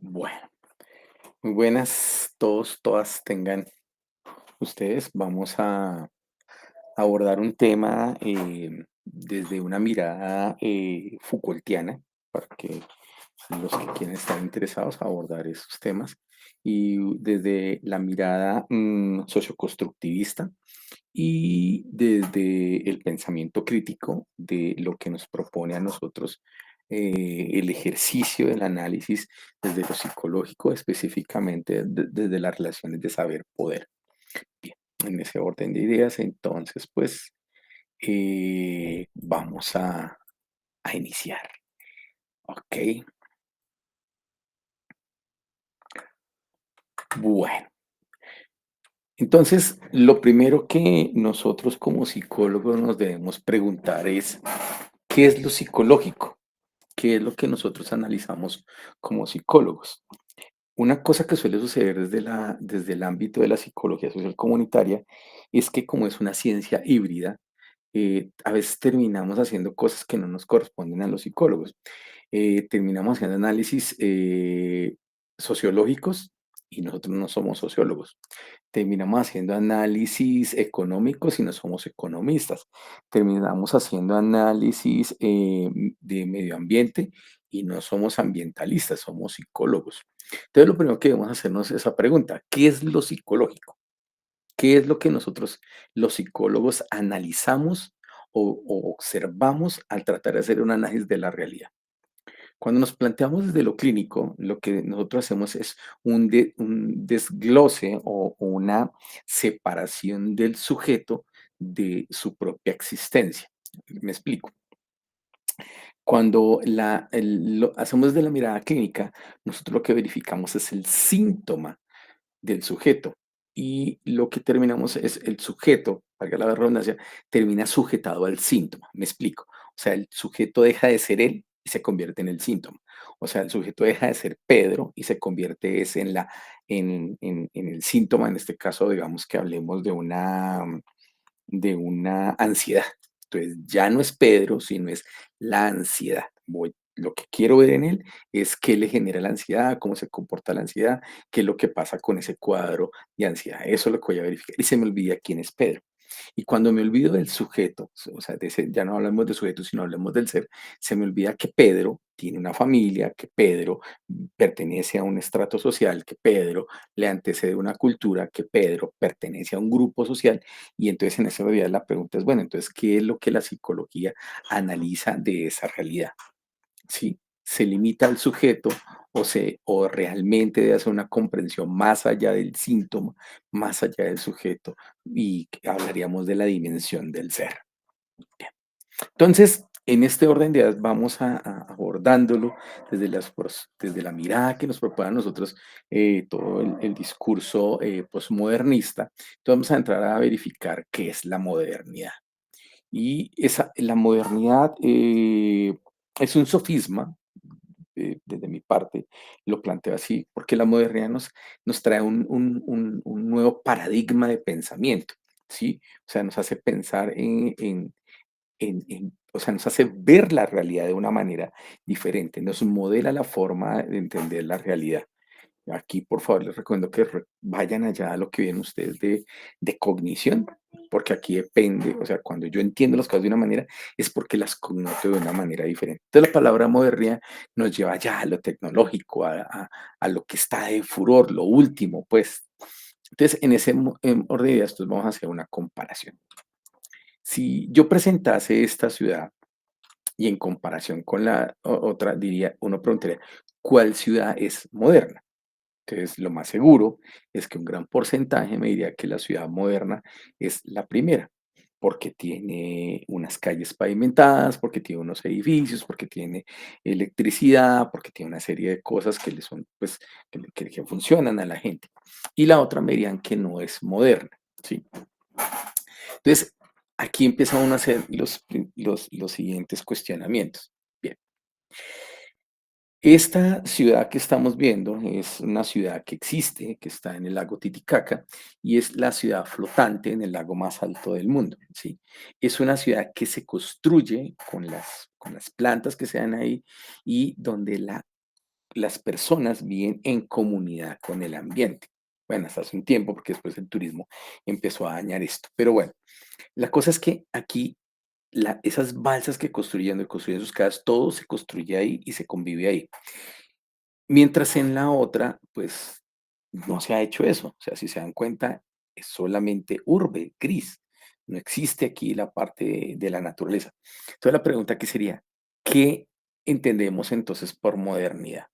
Bueno, muy buenas todos, todas tengan ustedes. Vamos a abordar un tema desde una mirada Foucaultiana, para que los que quieran estar interesados abordar esos temas, y desde la mirada socioconstructivista y desde el pensamiento crítico de lo que nos propone a nosotros el ejercicio del análisis desde lo psicológico, específicamente desde las relaciones de saber-poder. Bien, en ese orden de ideas, entonces, pues vamos a iniciar. Ok, bueno. Entonces, lo primero que nosotros como psicólogos nos debemos preguntar es, ¿qué es lo psicológico? ¿Qué es lo que nosotros analizamos como psicólogos? Una cosa que suele suceder desde el ámbito de la psicología social comunitaria es que como es una ciencia híbrida, a veces terminamos haciendo cosas que no nos corresponden a los psicólogos. Terminamos haciendo análisis sociológicos y nosotros no somos sociólogos. Terminamos haciendo análisis económicos y no somos economistas. Terminamos haciendo análisis de medio ambiente y no somos ambientalistas, somos psicólogos. Entonces, lo primero que debemos hacernos es esa pregunta: ¿qué es lo psicológico? ¿Qué es lo que nosotros, los psicólogos, analizamos o observamos al tratar de hacer un análisis de la realidad? Cuando nos planteamos desde lo clínico, lo que nosotros hacemos es un desglose o una separación del sujeto de su propia existencia. Me explico. Cuando lo hacemos desde la mirada clínica, nosotros lo que verificamos es el síntoma del sujeto. Y lo que terminamos es el sujeto, valga la redundancia, termina sujetado al síntoma. Me explico. O sea, el sujeto deja de ser él y se convierte en el síntoma. O sea, el sujeto deja de ser Pedro y se convierte es en el síntoma. En este caso, digamos que hablemos de una ansiedad. Entonces, ya no es Pedro, sino es la ansiedad. Lo que quiero ver en él es qué le genera la ansiedad, cómo se comporta la ansiedad, qué es lo que pasa con ese cuadro de ansiedad. Eso es lo que voy a verificar. Y se me olvida quién es Pedro. Y cuando me olvido del sujeto, o sea, ya no hablamos de sujeto, sino hablamos del ser, se me olvida que Pedro tiene una familia, que Pedro pertenece a un estrato social, que Pedro le antecede una cultura, que Pedro pertenece a un grupo social. Y entonces en esa realidad la pregunta es, bueno, entonces, ¿qué es lo que la psicología analiza de esa realidad? ¿Sí? ¿Se limita al sujeto o realmente debe hacer una comprensión más allá del síntoma, más allá del sujeto? Y hablaríamos de la dimensión del ser. Bien. Entonces, en este orden de ideas vamos abordándolo desde la mirada que nos propone a nosotros todo el discurso posmodernista. Entonces vamos a entrar a verificar qué es la modernidad. Y la modernidad es un sofisma, desde mi parte, lo planteo así, porque la modernidad nos trae un nuevo paradigma de pensamiento, ¿sí? O sea, nos hace pensar o sea, nos hace ver la realidad de una manera diferente, nos modela la forma de entender la realidad. Aquí, por favor, les recomiendo que vayan allá a lo que ven ustedes de cognición, porque aquí depende, o sea, cuando yo entiendo las cosas de una manera, es porque las connoto de una manera diferente. Entonces, la palabra modernidad nos lleva ya a lo tecnológico, a lo que está de furor, lo último, pues. Entonces, en ese orden de ideas, pues vamos a hacer una comparación. Si yo presentase esta ciudad y en comparación con la otra, diría, uno preguntaría, ¿cuál ciudad es moderna? Entonces, lo más seguro es que un gran porcentaje me diría que la ciudad moderna es la primera, porque tiene unas calles pavimentadas, porque tiene unos edificios, porque tiene electricidad, porque tiene una serie de cosas que le son, pues, que funcionan a la gente. Y la otra me dirían que no es moderna, ¿sí? Entonces, aquí empieza uno a hacer los siguientes cuestionamientos. Bien, esta ciudad que estamos viendo es una ciudad que existe, que está en el lago Titicaca y es la ciudad flotante en el lago más alto del mundo, ¿sí? Es una ciudad que se construye con las plantas que se dan ahí y donde las personas viven en comunidad con el ambiente. Bueno, hasta hace un tiempo, porque después el turismo empezó a dañar esto. Pero bueno, la cosa es que aquí esas balsas que construyen sus casas, todo se construye ahí y se convive ahí. Mientras en la otra, pues no se ha hecho eso. O sea, si se dan cuenta, es solamente urbe, gris. No existe aquí la parte de la naturaleza. Entonces la pregunta aquí sería, ¿qué entendemos entonces por modernidad?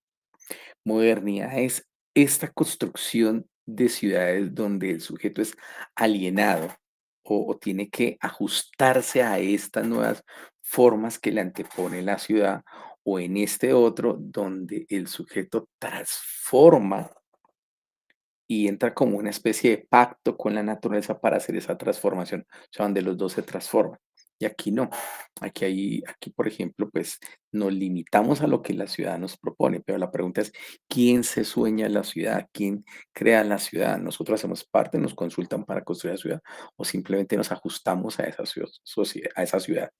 Modernidad es esta construcción de ciudades donde el sujeto es alienado o tiene que ajustarse a estas nuevas formas que le antepone la ciudad, o en este otro donde el sujeto transforma y entra como una especie de pacto con la naturaleza para hacer esa transformación, o sea, donde los 2 se transforman. Y aquí no, aquí, por ejemplo, pues, nos limitamos a lo que la ciudad nos propone, pero la pregunta es, ¿quién se sueña la ciudad? ¿Quién crea la ciudad? ¿Nosotros hacemos parte, nos consultan para construir la ciudad o simplemente nos ajustamos a esa a esa ciudad?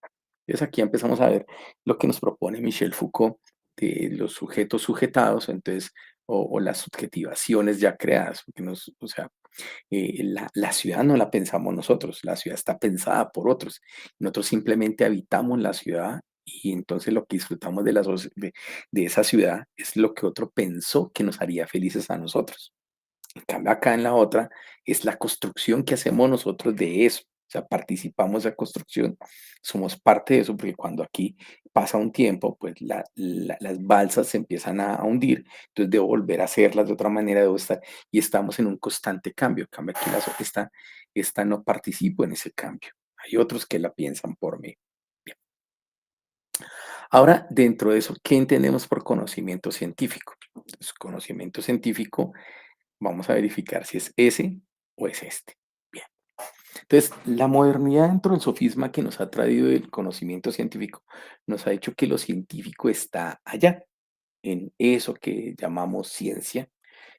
Entonces aquí empezamos a ver lo que nos propone Michel Foucault de los sujetos sujetados, entonces, o las subjetivaciones ya creadas, porque o sea, la ciudad no la pensamos nosotros, la ciudad está pensada por otros. Nosotros simplemente habitamos la ciudad y entonces lo que disfrutamos de esa ciudad es lo que otro pensó que nos haría felices a nosotros. En cambio, acá en la otra es la construcción que hacemos nosotros de eso. O sea, participamos de la construcción, somos parte de eso, porque cuando aquí pasa un tiempo, pues las balsas se empiezan a hundir, entonces debo volver a hacerlas de otra manera, debo estar, y estamos en un constante cambio. En cambio, aquí esta no participo en ese cambio. Hay otros que la piensan por mí. Bien. Ahora, dentro de eso, ¿qué entendemos por conocimiento científico? Entonces, conocimiento científico, vamos a verificar si es ese o es este. Bien. Entonces, la modernidad dentro del sofisma que nos ha traído el conocimiento científico, nos ha dicho que lo científico está allá, en eso que llamamos ciencia,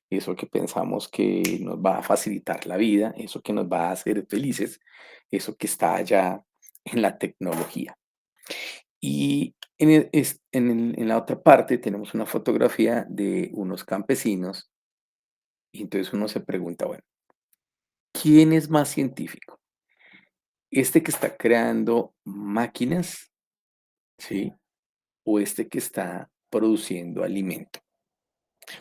eso que pensamos que nos va a facilitar la vida, eso que nos va a hacer felices, eso que está allá en la tecnología. Y en la otra parte tenemos una fotografía de unos campesinos y entonces uno se pregunta, bueno, ¿quién es más científico? ¿Este que está creando máquinas, sí? ¿O este que está produciendo alimento?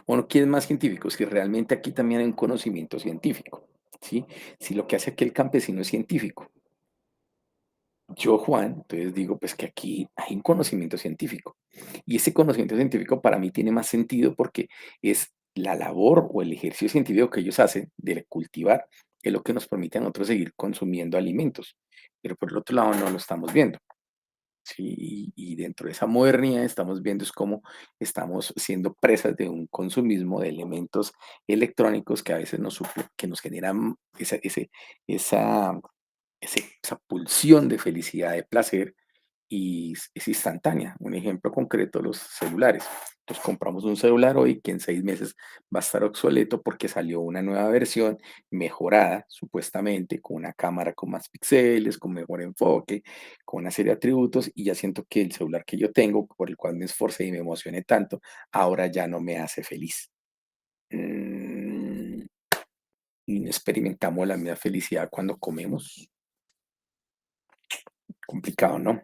Bueno, ¿quién es más científico? Si realmente aquí también hay un conocimiento científico, ¿sí? Si lo que hace aquí el campesino es científico. Yo, Juan, entonces digo, pues que aquí hay un conocimiento científico. Y ese conocimiento científico para mí tiene más sentido porque es la labor o el ejercicio científico que ellos hacen de cultivar, es lo que nos permite a nosotros seguir consumiendo alimentos. Pero por el otro lado no lo estamos viendo. Sí, y dentro de esa modernidad estamos viendo es cómo estamos siendo presas de un consumismo de elementos electrónicos que a veces que nos generan esa, esa pulsión de felicidad, de placer, y es instantánea. Un ejemplo concreto, los celulares. Entonces compramos un celular hoy que en 6 meses va a estar obsoleto porque salió una nueva versión mejorada, supuestamente, con una cámara con más píxeles, con mejor enfoque, con una serie de atributos, y ya siento que el celular que yo tengo, por el cual me esforcé y me emocioné tanto, ahora ya no me hace feliz. Mm, y no experimentamos la misma felicidad cuando comemos. Complicado, ¿no?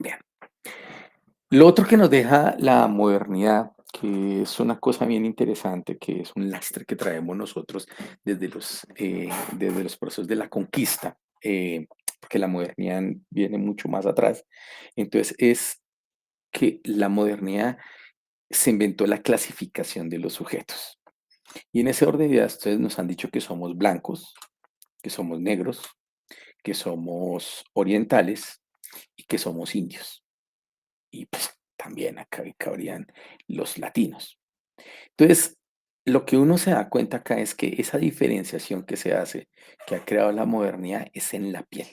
Bien. Lo otro que nos deja la modernidad, que es una cosa bien interesante, que es un lastre que traemos nosotros desde los procesos de la conquista, porque la modernidad viene mucho más atrás. Entonces, es que la modernidad se inventó la clasificación de los sujetos. Y en ese orden de ideas, ustedes nos han dicho que somos blancos, que somos negros, que somos orientales y que somos indios. Y pues también acá cabrían los latinos. Entonces, lo que uno se da cuenta acá es que esa diferenciación que se hace, que ha creado la modernidad, es en la piel,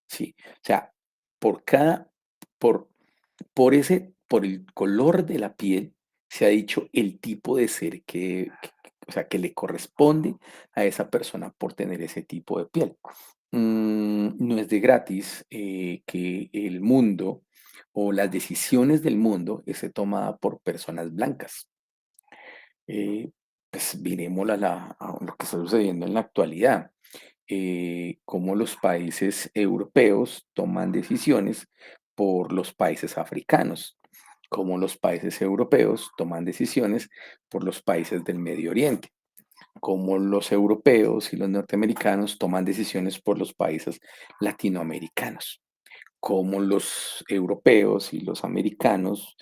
¿sí? O sea, por cada, por, por el color de la piel, se ha dicho el tipo de ser o sea, que le corresponde a esa persona por tener ese tipo de piel. No es de gratis que el mundo o las decisiones del mundo es tomada por personas blancas. Eh, pues miremos a lo que está sucediendo en la actualidad, cómo los países europeos toman decisiones por los países africanos, cómo los países europeos toman decisiones por los países del Medio Oriente, cómo los europeos y los norteamericanos toman decisiones por los países latinoamericanos, cómo los europeos y los americanos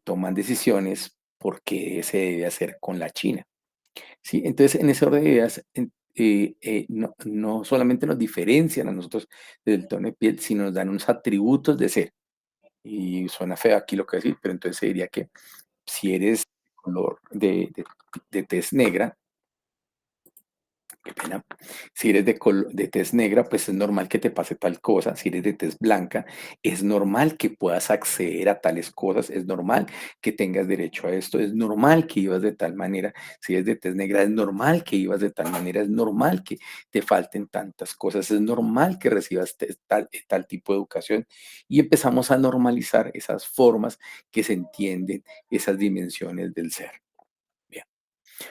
toman decisiones por qué se debe hacer con la China. ¿Sí? Entonces, en ese orden de ideas, no solamente nos diferencian a nosotros del tono de piel, sino nos dan unos atributos de ser. Y suena feo aquí lo que decir, pero entonces se diría que si eres color de tez negra, qué pena. Si eres de tez negra, pues es normal que te pase tal cosa. Si eres de tez blanca, es normal que puedas acceder a tales cosas. Es normal que tengas derecho a esto. Es normal que vivas de tal manera. Si eres de tez negra, es normal que vivas de tal manera. Es normal que te falten tantas cosas. Es normal que recibas tal tipo de educación. Y empezamos a normalizar esas formas que se entienden, esas dimensiones del ser. Bien.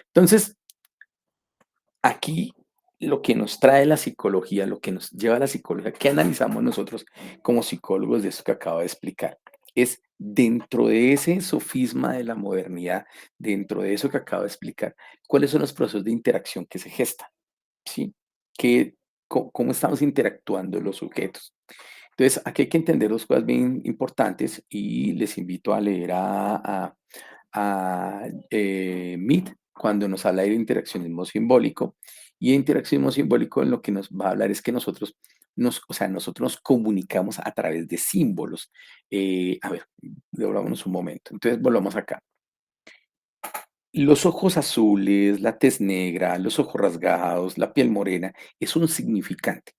Entonces, aquí lo que nos trae la psicología, lo que nos lleva a la psicología, ¿qué analizamos nosotros como psicólogos de eso que acabo de explicar? Es dentro de ese sofisma de la modernidad, dentro de eso que acabo de explicar, cuáles son los procesos de interacción que se gestan, ¿sí? ¿Qué, cómo estamos interactuando los sujetos? Entonces, aquí hay que entender dos cosas bien importantes y les invito a leer Mead cuando nos habla de interaccionismo simbólico. Y de interaccionismo simbólico en lo que nos va a hablar es que o sea, nosotros nos comunicamos a través de símbolos. A ver, devolvámonos un momento. Entonces, volvamos acá. Los ojos azules, la tez negra, los ojos rasgados, la piel morena, es un significante.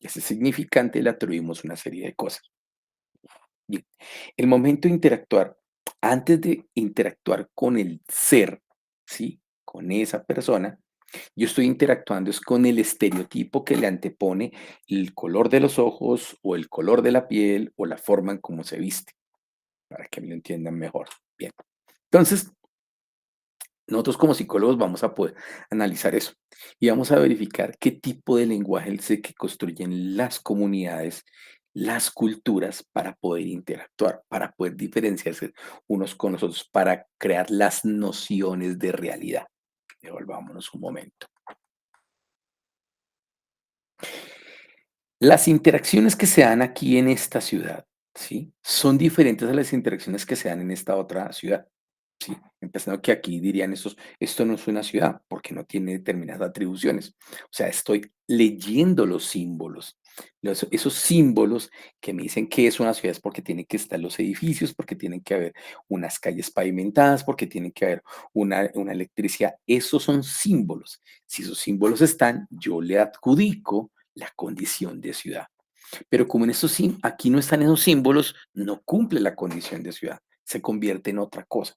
Y a ese significante le atribuimos una serie de cosas. Bien, el momento de interactuar, antes de interactuar con el ser, ¿sí? Con esa persona, yo estoy interactuando es con el estereotipo que le antepone el color de los ojos o el color de la piel o la forma en cómo se viste, para que me lo entiendan mejor. Bien, entonces nosotros como psicólogos vamos a poder analizar eso y vamos a verificar qué tipo de lenguaje es el que construyen las comunidades, las culturas para poder interactuar, para poder diferenciarse unos con los otros, para crear las nociones de realidad. Devolvámonos un momento. Las interacciones que se dan aquí en esta ciudad, ¿sí? Son diferentes a las interacciones que se dan en esta otra ciudad. Sí, empezando que aquí dirían estos, esto no es una ciudad porque no tiene determinadas atribuciones. O sea, estoy leyendo los símbolos. Esos símbolos que me dicen que es una ciudad es porque tienen que estar los edificios, porque tienen que haber unas calles pavimentadas, porque tienen que haber una electricidad. Esos son símbolos. Si esos símbolos están, yo le adjudico la condición de ciudad. Pero como en estos, aquí no están esos símbolos, no cumple la condición de ciudad. Se convierte en otra cosa.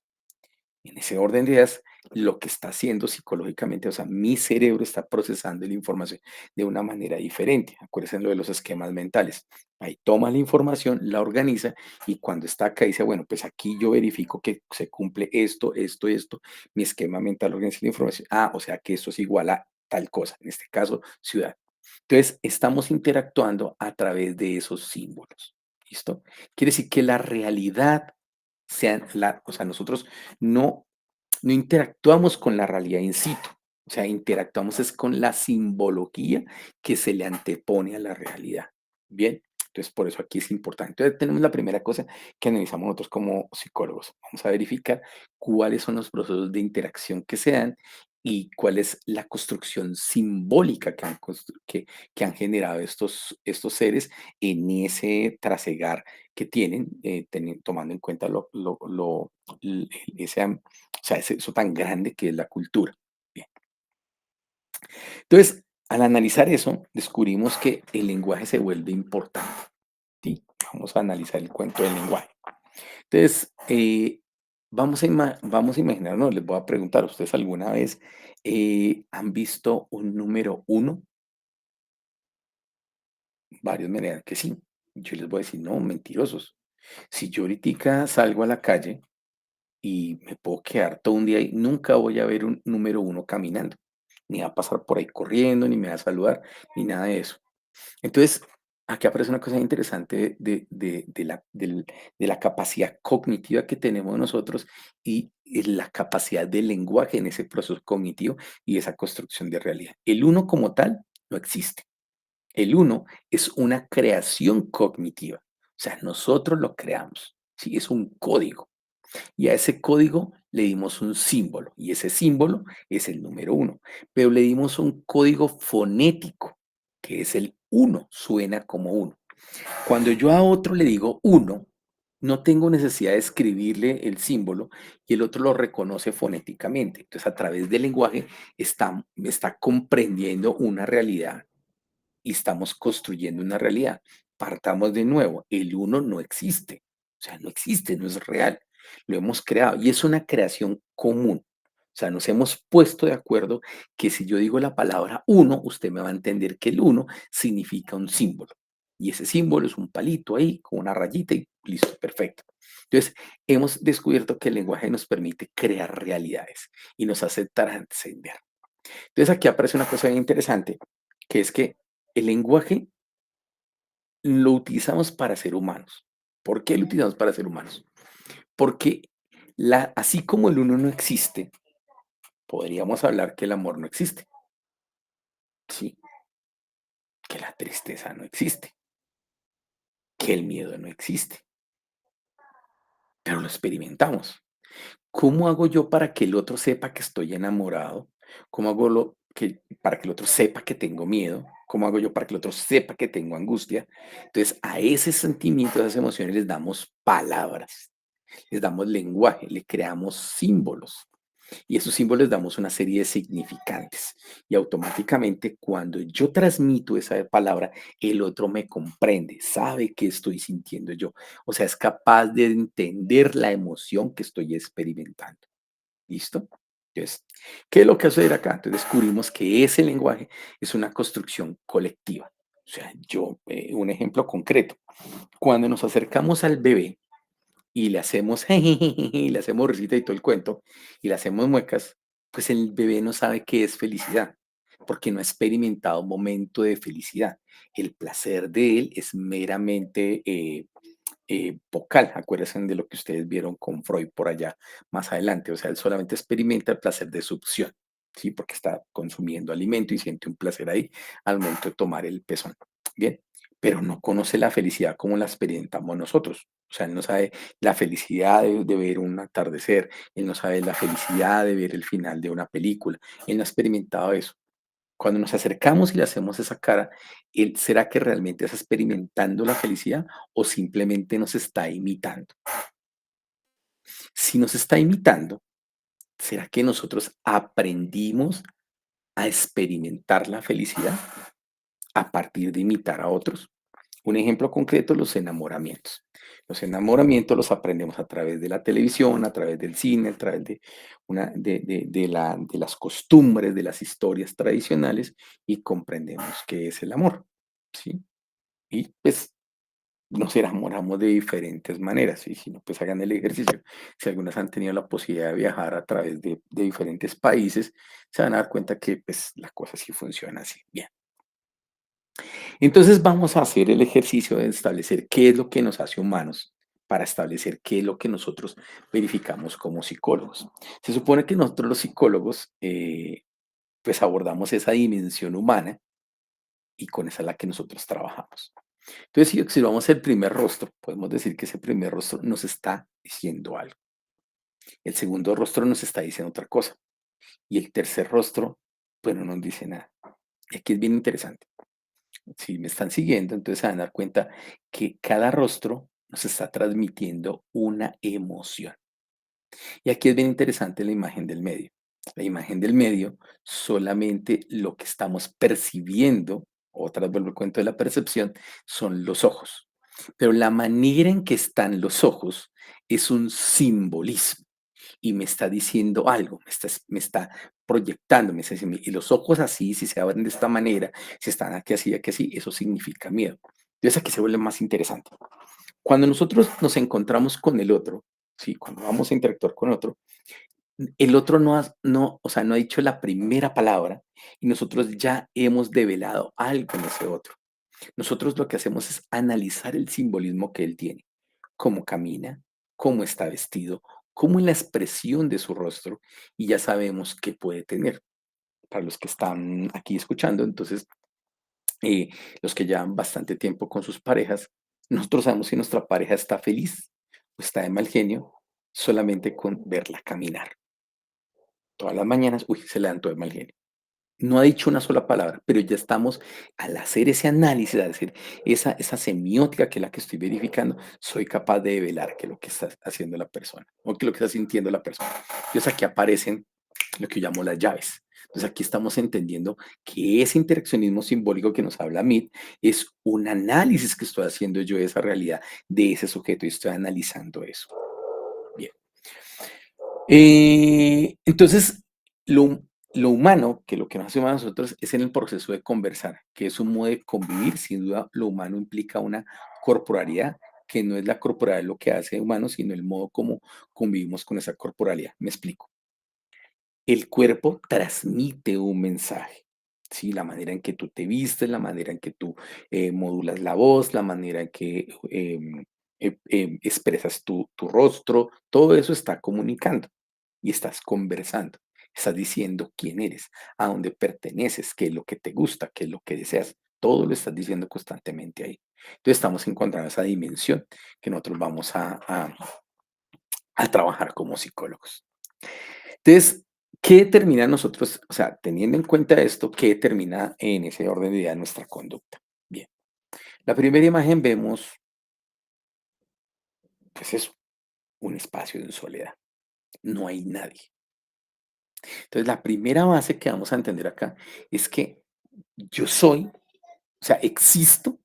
En ese orden de ideas, lo que está haciendo psicológicamente, o sea, mi cerebro está procesando la información de una manera diferente. Acuérdense lo de los esquemas mentales. Ahí toma la información, la organiza y cuando está acá dice, bueno, pues aquí yo verifico que se cumple esto, esto, esto. Mi esquema mental organiza la información. Ah, o sea que esto es igual a tal cosa, en este caso, ciudad. Entonces, estamos interactuando a través de esos símbolos. ¿Listo? Quiere decir que la realidad o sea, nosotros no, no interactuamos con la realidad in situ, o sea, interactuamos es con la simbología que se le antepone a la realidad. Bien, entonces por eso aquí es importante. Entonces tenemos la primera cosa que analizamos nosotros como psicólogos. Vamos a verificar cuáles son los procesos de interacción que se dan y cuál es la construcción simbólica que han generado estos seres en ese trasegar que tienen, tomando en cuenta l- ese, o sea, eso tan grande que es la cultura. Bien. Entonces, al analizar eso, descubrimos que el lenguaje se vuelve importante. ¿Sí? Vamos a analizar el cuento del lenguaje. Entonces, vamos a imaginarnos, les voy a preguntar, ¿ustedes alguna vez han visto un número uno? Varios me dirán que sí. Yo les voy a decir, no, mentirosos. Si yo ahoritica salgo a la calle y me puedo quedar todo un día ahí, nunca voy a ver un número uno caminando, ni va a pasar por ahí corriendo, ni me va a saludar, ni nada de eso. Entonces, aquí aparece una cosa interesante de la capacidad cognitiva que tenemos nosotros y la capacidad del lenguaje en ese proceso cognitivo y esa construcción de realidad. El uno como tal no existe. El uno es una creación cognitiva. O sea, nosotros lo creamos. Sí, es un código. Y a ese código le dimos un símbolo. Y ese símbolo es el número uno. Pero le dimos un código fonético, que es el uno. Suena como uno. Cuando yo a otro le digo uno, no tengo necesidad de escribirle el símbolo y el otro lo reconoce fonéticamente. Entonces, a través del lenguaje está comprendiendo una realidad y estamos construyendo una realidad. Partamos de nuevo, el uno no existe, o sea, no existe, no es real, lo hemos creado y es una creación común. O sea, nos hemos puesto de acuerdo que si yo digo la palabra uno, usted me va a entender que el uno significa un símbolo. Y ese símbolo es un palito ahí con una rayita y listo, perfecto. Entonces, hemos descubierto que el lenguaje nos permite crear realidades y nos hace trascender. Entonces, aquí aparece una cosa bien interesante, que es que el lenguaje lo utilizamos para ser humanos. ¿Por qué lo utilizamos para ser humanos? Porque así como el uno no existe, podríamos hablar que el amor no existe, ¿sí? Que la tristeza no existe, que el miedo no existe, pero lo experimentamos. ¿Cómo hago yo para que el otro sepa que estoy enamorado? ¿Cómo hago para que el otro sepa que tengo miedo? ¿Cómo hago yo para que el otro sepa que tengo angustia? Entonces, a ese sentimiento, a esas emociones les damos palabras, les damos lenguaje, le creamos símbolos. Y esos símbolos damos una serie de significantes. Y automáticamente cuando yo transmito esa palabra, el otro me comprende, sabe qué estoy sintiendo yo. O sea, es capaz de entender la emoción que estoy experimentando. ¿Listo? Entonces, ¿qué es lo que sucede acá? Entonces descubrimos que ese lenguaje es una construcción colectiva. O sea, un ejemplo concreto, cuando nos acercamos al bebé, y le hacemos y le hacemos risita y todo el cuento, y le hacemos muecas, pues el bebé no sabe qué es felicidad, porque no ha experimentado un momento de felicidad. El placer de él es meramente vocal. Acuérdense de lo que ustedes vieron con Freud por allá más adelante. O sea, él solamente experimenta el placer de succión, ¿sí? Porque está consumiendo alimento y siente un placer ahí al momento de tomar el pezón. Bien, pero no conoce la felicidad como la experimentamos nosotros. O sea, él no sabe la felicidad de ver un atardecer, él no sabe la felicidad de ver el final de una película, él no ha experimentado eso. Cuando nos acercamos y le hacemos esa cara, ¿él será que realmente está experimentando la felicidad o simplemente nos está imitando? Si nos está imitando, ¿será que nosotros aprendimos a experimentar la felicidad a partir de imitar a otros? Un ejemplo concreto, los enamoramientos. Los enamoramientos los aprendemos a través de la televisión, a través del cine, a través de las costumbres, de las historias tradicionales y comprendemos qué es el amor, ¿sí? Y pues nos enamoramos de diferentes maneras, y si no, pues hagan el ejercicio. Si algunas han tenido la posibilidad de viajar a través de diferentes países, se van a dar cuenta que pues la cosa sí funciona así. Bien. Entonces vamos a hacer el ejercicio de establecer qué es lo que nos hace humanos para establecer qué es lo que nosotros verificamos como psicólogos. Se supone que nosotros los psicólogos pues abordamos esa dimensión humana y con esa es la que nosotros trabajamos. Entonces si observamos el primer rostro, podemos decir que ese primer rostro nos está diciendo algo. El segundo rostro nos está diciendo otra cosa. Y el tercer rostro, pues no nos dice nada. Y aquí es bien interesante. Si me están siguiendo, entonces se van a dar cuenta que cada rostro nos está transmitiendo una emoción. Y aquí es bien interesante la imagen del medio. La imagen del medio, solamente lo que estamos percibiendo, otra vez vuelvo al cuento de la percepción, son los ojos. Pero la manera en que están los ojos es un simbolismo y me está diciendo algo, me está proyectando, me está diciendo, y los ojos así, si se abren de esta manera, si están aquí así, eso significa miedo. Entonces aquí se vuelve más interesante. Cuando nosotros nos encontramos con el otro, sí, cuando vamos a interactuar con otro, el otro o sea, no ha dicho la primera palabra y nosotros ya hemos develado algo en ese otro. Nosotros lo que hacemos es analizar el simbolismo que él tiene, cómo camina, cómo está vestido, cómo es la expresión de su rostro y ya sabemos qué puede tener. Para los que están aquí escuchando, entonces, eh, los que llevan bastante tiempo con sus parejas, nosotros sabemos si nuestra pareja está feliz o está de mal genio solamente con verla caminar. Todas las mañanas, uy, se levantó de mal genio. No ha dicho una sola palabra, pero ya estamos, al hacer ese análisis, al hacer esa semiótica que es la que estoy verificando, soy capaz de develar qué es lo que está haciendo la persona o qué es lo que está sintiendo la persona. Entonces aquí aparecen lo que yo llamo las llaves. Entonces aquí estamos entendiendo que ese interaccionismo simbólico que nos habla Mead es un análisis que estoy haciendo yo de esa realidad, de ese sujeto, y estoy analizando eso. Bien. Entonces, lo, lo humano, que lo que nos hace humanos a nosotros es en el proceso de conversar, que es un modo de convivir. Sin duda, lo humano implica una corporalidad, que no es la corporalidad lo que hace humano, sino el modo como convivimos con esa corporalidad. Me explico. El cuerpo transmite un mensaje, ¿sí? La manera en que tú te vistes, la manera en que tú modulas la voz, la manera en que expresas tu rostro, todo eso está comunicando y estás conversando. Estás diciendo quién eres, a dónde perteneces, qué es lo que te gusta, qué es lo que deseas. Todo lo estás diciendo constantemente ahí. Entonces estamos encontrando esa dimensión que nosotros vamos a trabajar como psicólogos. Entonces, ¿qué determina nosotros, o sea, teniendo en cuenta esto, qué determina en ese orden de ideas nuestra conducta? Bien, la primera imagen vemos, pues eso, un espacio de soledad. No hay nadie. Entonces, la primera base que vamos a entender acá es que yo soy, o sea, existo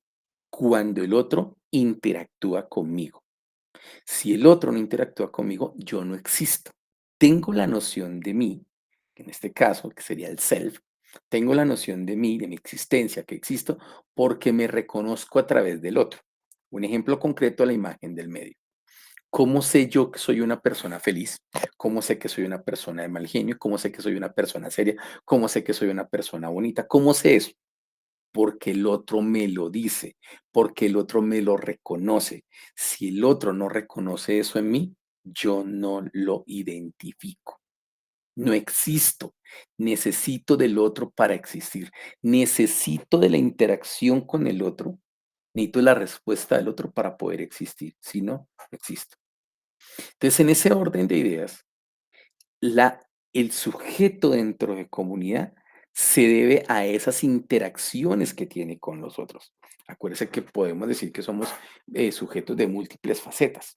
cuando el otro interactúa conmigo. Si el otro no interactúa conmigo, yo no existo. Tengo la noción de mí, en este caso, que sería el self, tengo la noción de mí, de mi existencia, que existo, porque me reconozco a través del otro. Un ejemplo concreto, la imagen del medio. ¿Cómo sé yo que soy una persona feliz? ¿Cómo sé que soy una persona de mal genio? ¿Cómo sé que soy una persona seria? ¿Cómo sé que soy una persona bonita? ¿Cómo sé eso? Porque el otro me lo dice, porque el otro me lo reconoce. Si el otro no reconoce eso en mí, yo no lo identifico. No existo. Necesito del otro para existir. Necesito de la interacción con el otro. Necesito la respuesta del otro para poder existir. Si no, no existo. Entonces, en ese orden de ideas, la el sujeto dentro de comunidad se debe a esas interacciones que tiene con los otros. Acuérdese que podemos decir que somos, sujetos de múltiples facetas.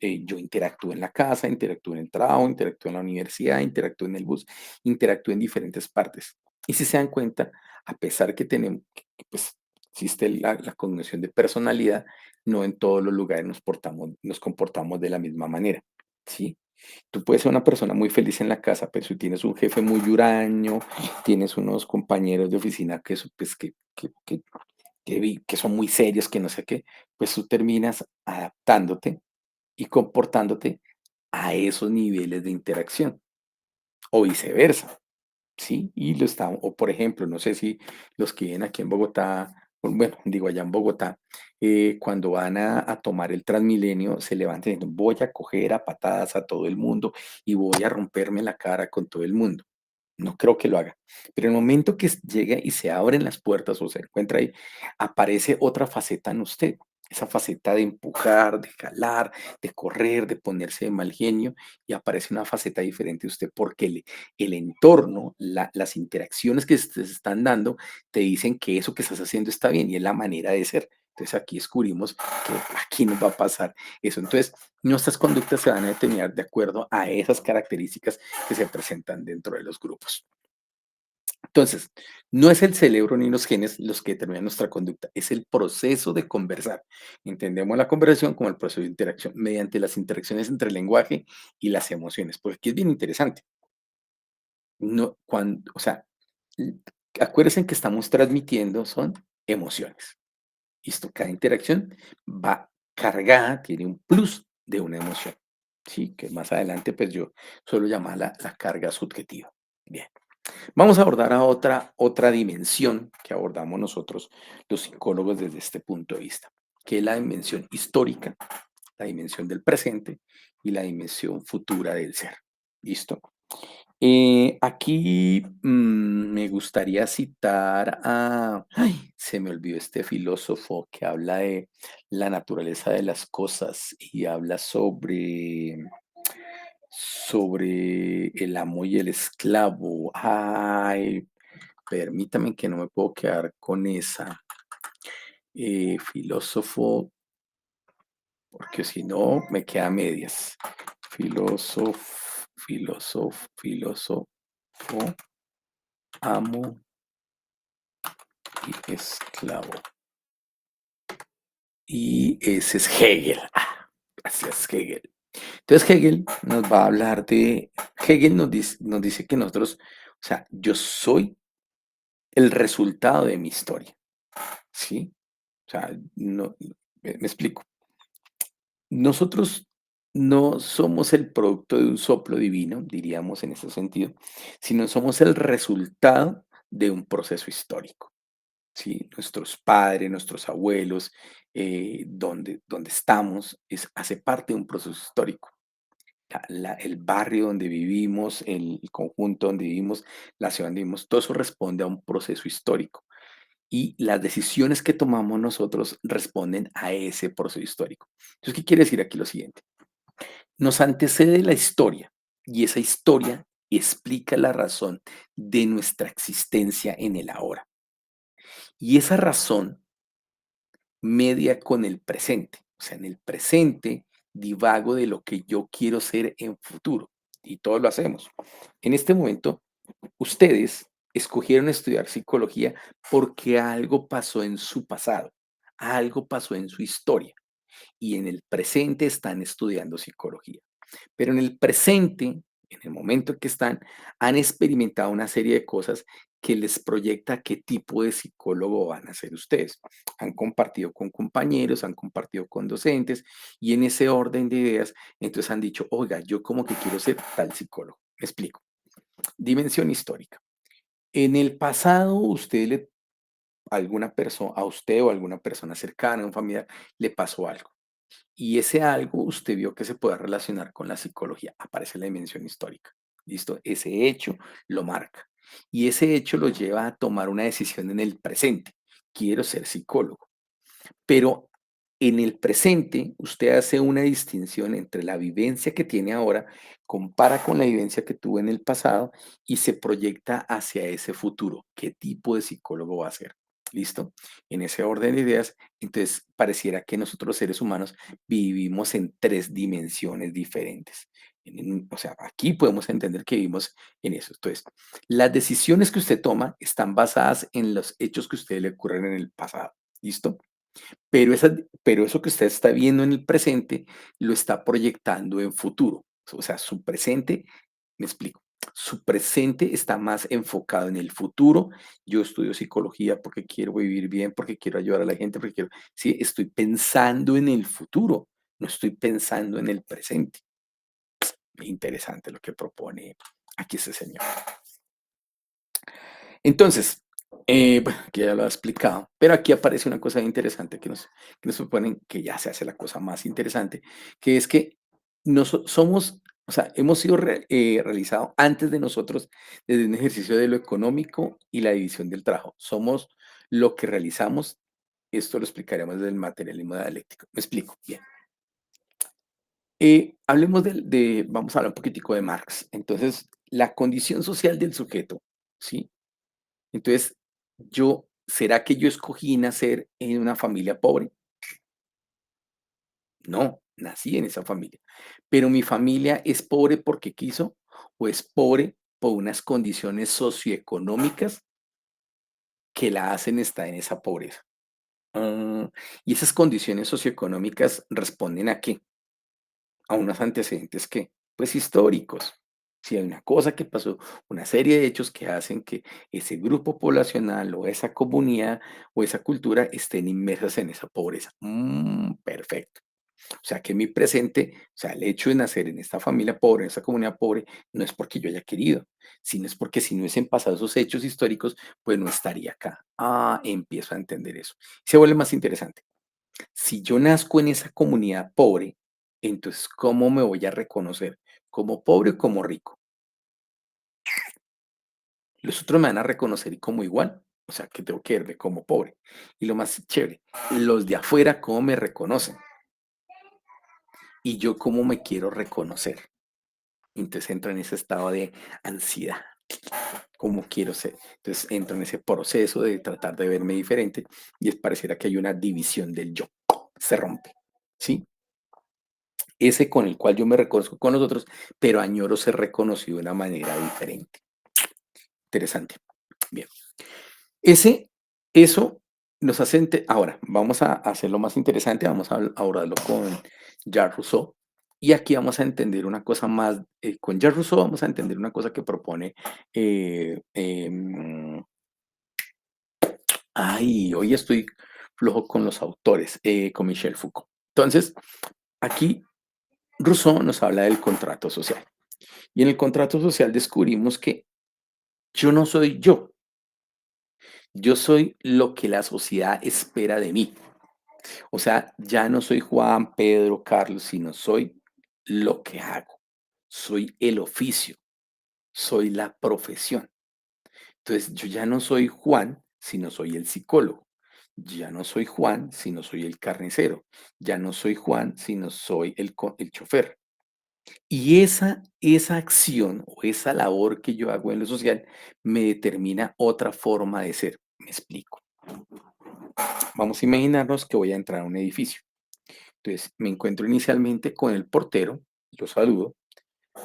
Yo interactúo en la casa, interactúo en el trabajo, interactúo en la universidad, interactúo en el bus, interactúo en diferentes partes. Y si se dan cuenta, a pesar que tenemos que, pues, existe la cognición de personalidad, no en todos los lugares nos comportamos de la misma manera, ¿sí? Tú puedes ser una persona muy feliz en la casa, pero si tienes un jefe muy huraño, tienes unos compañeros de oficina pues, que son muy serios, que no sé qué, pues tú terminas adaptándote y comportándote a esos niveles de interacción o viceversa. Sí, y o por ejemplo, no sé si los que viven aquí en Bogotá, bueno, digo allá en Bogotá, cuando van a tomar el Transmilenio, se levantan diciendo, voy a coger a patadas a todo el mundo y voy a romperme la cara con todo el mundo. No creo que lo haga. Pero el momento que llega y se abren las puertas o se encuentra ahí, aparece otra faceta en usted. Esa faceta de empujar, de jalar, de correr, de ponerse de mal genio, y aparece una faceta diferente de usted porque el entorno, las interacciones que se están dando, te dicen que eso que estás haciendo está bien y es la manera de ser. Entonces aquí descubrimos que aquí nos va a pasar eso. Entonces, nuestras conductas se van a determinar de acuerdo a esas características que se presentan dentro de los grupos. Entonces, no es el cerebro ni los genes los que determinan nuestra conducta, es el proceso de conversar. Entendemos la conversación como el proceso de interacción mediante las interacciones entre el lenguaje y las emociones, porque aquí es bien interesante. No, o sea, l- acuérdense que estamos transmitiendo son emociones. Listo, cada interacción va cargada, tiene un plus de una emoción, ¿sí? Que más adelante, pues yo suelo llamarla la carga subjetiva. Bien, vamos a abordar a otra dimensión que abordamos nosotros, los psicólogos, desde este punto de vista, que es la dimensión histórica, la dimensión del presente y la dimensión futura del ser. ¿Listo? Aquí me gustaría citar se me olvidó este filósofo que habla de la naturaleza de las cosas y habla sobre el amo y el esclavo. Ay, permítame que no me puedo quedar con esa. Filósofo, porque si no me queda a medias. Filósofo, amo y esclavo. Y ese es Hegel. Gracias, Hegel. Entonces Hegel nos va a hablar de, Hegel nos dice que nosotros, o sea, yo soy el resultado de mi historia, ¿sí? O sea, no, me explico. Nosotros no somos el producto de un soplo divino, diríamos en ese sentido, sino somos el resultado de un proceso histórico. ¿Sí? Nuestros padres, nuestros abuelos, donde estamos, hace parte de un proceso histórico. El barrio donde vivimos, el conjunto donde vivimos, la ciudad donde vivimos, todo eso responde a un proceso histórico. Y las decisiones que tomamos nosotros responden a ese proceso histórico. Entonces, ¿qué quiere decir aquí lo siguiente? Nos antecede la historia y esa historia explica la razón de nuestra existencia en el ahora. Y esa razón media con el presente. O sea, en el presente divago de lo que yo quiero ser en futuro. Y todos lo hacemos. En este momento, ustedes escogieron estudiar psicología porque algo pasó en su pasado, algo pasó en su historia. Y en el presente están estudiando psicología. Pero en el presente, en el momento en que están, han experimentado una serie de cosas que les proyecta qué tipo de psicólogo van a ser ustedes. Han compartido con compañeros, han compartido con docentes y en ese orden de ideas, entonces han dicho, oiga, yo como que quiero ser tal psicólogo. Me explico. Dimensión histórica. En el pasado, alguna persona, a usted o alguna persona cercana, un familiar, le pasó algo. Y ese algo usted vio que se puede relacionar con la psicología. Aparece la dimensión histórica. ¿Listo? Ese hecho lo marca. Y ese hecho lo lleva a tomar una decisión en el presente. Quiero ser psicólogo. Pero en el presente, usted hace una distinción entre la vivencia que tiene ahora, compara con la vivencia que tuvo en el pasado y se proyecta hacia ese futuro. ¿Qué tipo de psicólogo va a ser? ¿Listo? En ese orden de ideas, entonces pareciera que nosotros los seres humanos vivimos en tres dimensiones diferentes. O sea, aquí podemos entender que vivimos en eso. Entonces, las decisiones que usted toma están basadas en los hechos que a usted le ocurren en el pasado. ¿Listo? Pero eso que usted está viendo en el presente lo está proyectando en futuro. O sea, su presente, me explico, su presente está más enfocado en el futuro. Yo estudio psicología porque quiero vivir bien, porque quiero ayudar a la gente, porque quiero, sí, estoy pensando en el futuro, no estoy pensando en el presente. Interesante lo que propone aquí ese señor. Entonces, bueno, que ya lo ha explicado, pero aquí aparece una cosa interesante que nos proponen que ya se hace la cosa más interesante, que es que somos, o sea, hemos sido realizado antes de nosotros desde un ejercicio de lo económico y la división del trabajo. Somos lo que realizamos, esto lo explicaremos desde el materialismo dialéctico. Me explico, bien. Hablemos vamos a hablar un poquitico de Marx. Entonces, la condición social del sujeto, ¿sí? Entonces, ¿será que yo escogí nacer en una familia pobre? No, nací en esa familia. Pero mi familia es pobre porque quiso o es pobre por unas condiciones socioeconómicas que la hacen estar en esa pobreza. Y esas condiciones socioeconómicas responden a qué? A unos antecedentes que, pues históricos. Si hay una cosa que pasó, una serie de hechos que hacen que ese grupo poblacional o esa comunidad o esa cultura estén inmersas en esa pobreza. Perfecto. O sea, que mi presente, o sea, el hecho de nacer en esta familia pobre, en esta comunidad pobre, no es porque yo haya querido, sino es porque si no hubiesen pasado esos hechos históricos, pues no estaría acá. Ah, empiezo a entender eso. Se vuelve más interesante. Si yo nazco en esa comunidad pobre, entonces, ¿cómo me voy a reconocer? ¿Como pobre o como rico? Los otros me van a reconocer como igual, o sea, que tengo que verme como pobre. Y lo más chévere, los de afuera, ¿cómo me reconocen? Y yo, ¿cómo me quiero reconocer? Entonces entro en ese estado de ansiedad, ¿cómo quiero ser? Entonces entro en ese proceso de tratar de verme diferente y es pareciera que hay una división del yo, se rompe, ¿sí? Ese con el cual yo me reconozco con los otros, pero añoro ser reconocido de una manera diferente. Interesante. Bien. Ese, eso nos hace, ahora, vamos a hacerlo más interesante, vamos a abordarlo con Jacques Rousseau. Y aquí vamos a entender una cosa más, con Jacques Rousseau vamos a entender una cosa que propone, ay, hoy estoy flojo con los autores, con Michel Foucault. Entonces, aquí Rousseau nos habla del contrato social. Y en el contrato social descubrimos que yo no soy yo soy lo que la sociedad espera de mí. O sea, ya no soy Juan, Pedro, Carlos, sino soy lo que hago. Soy el oficio, soy la profesión. Entonces, yo ya no soy Juan, sino soy el psicólogo. Ya no soy Juan, sino soy el carnicero. Ya no soy Juan, sino soy el chofer. Y esa acción o esa labor que yo hago en lo social me determina otra forma de ser. Me explico. Vamos a imaginarnos que voy a entrar a un edificio. Entonces, me encuentro inicialmente con el portero, lo saludo,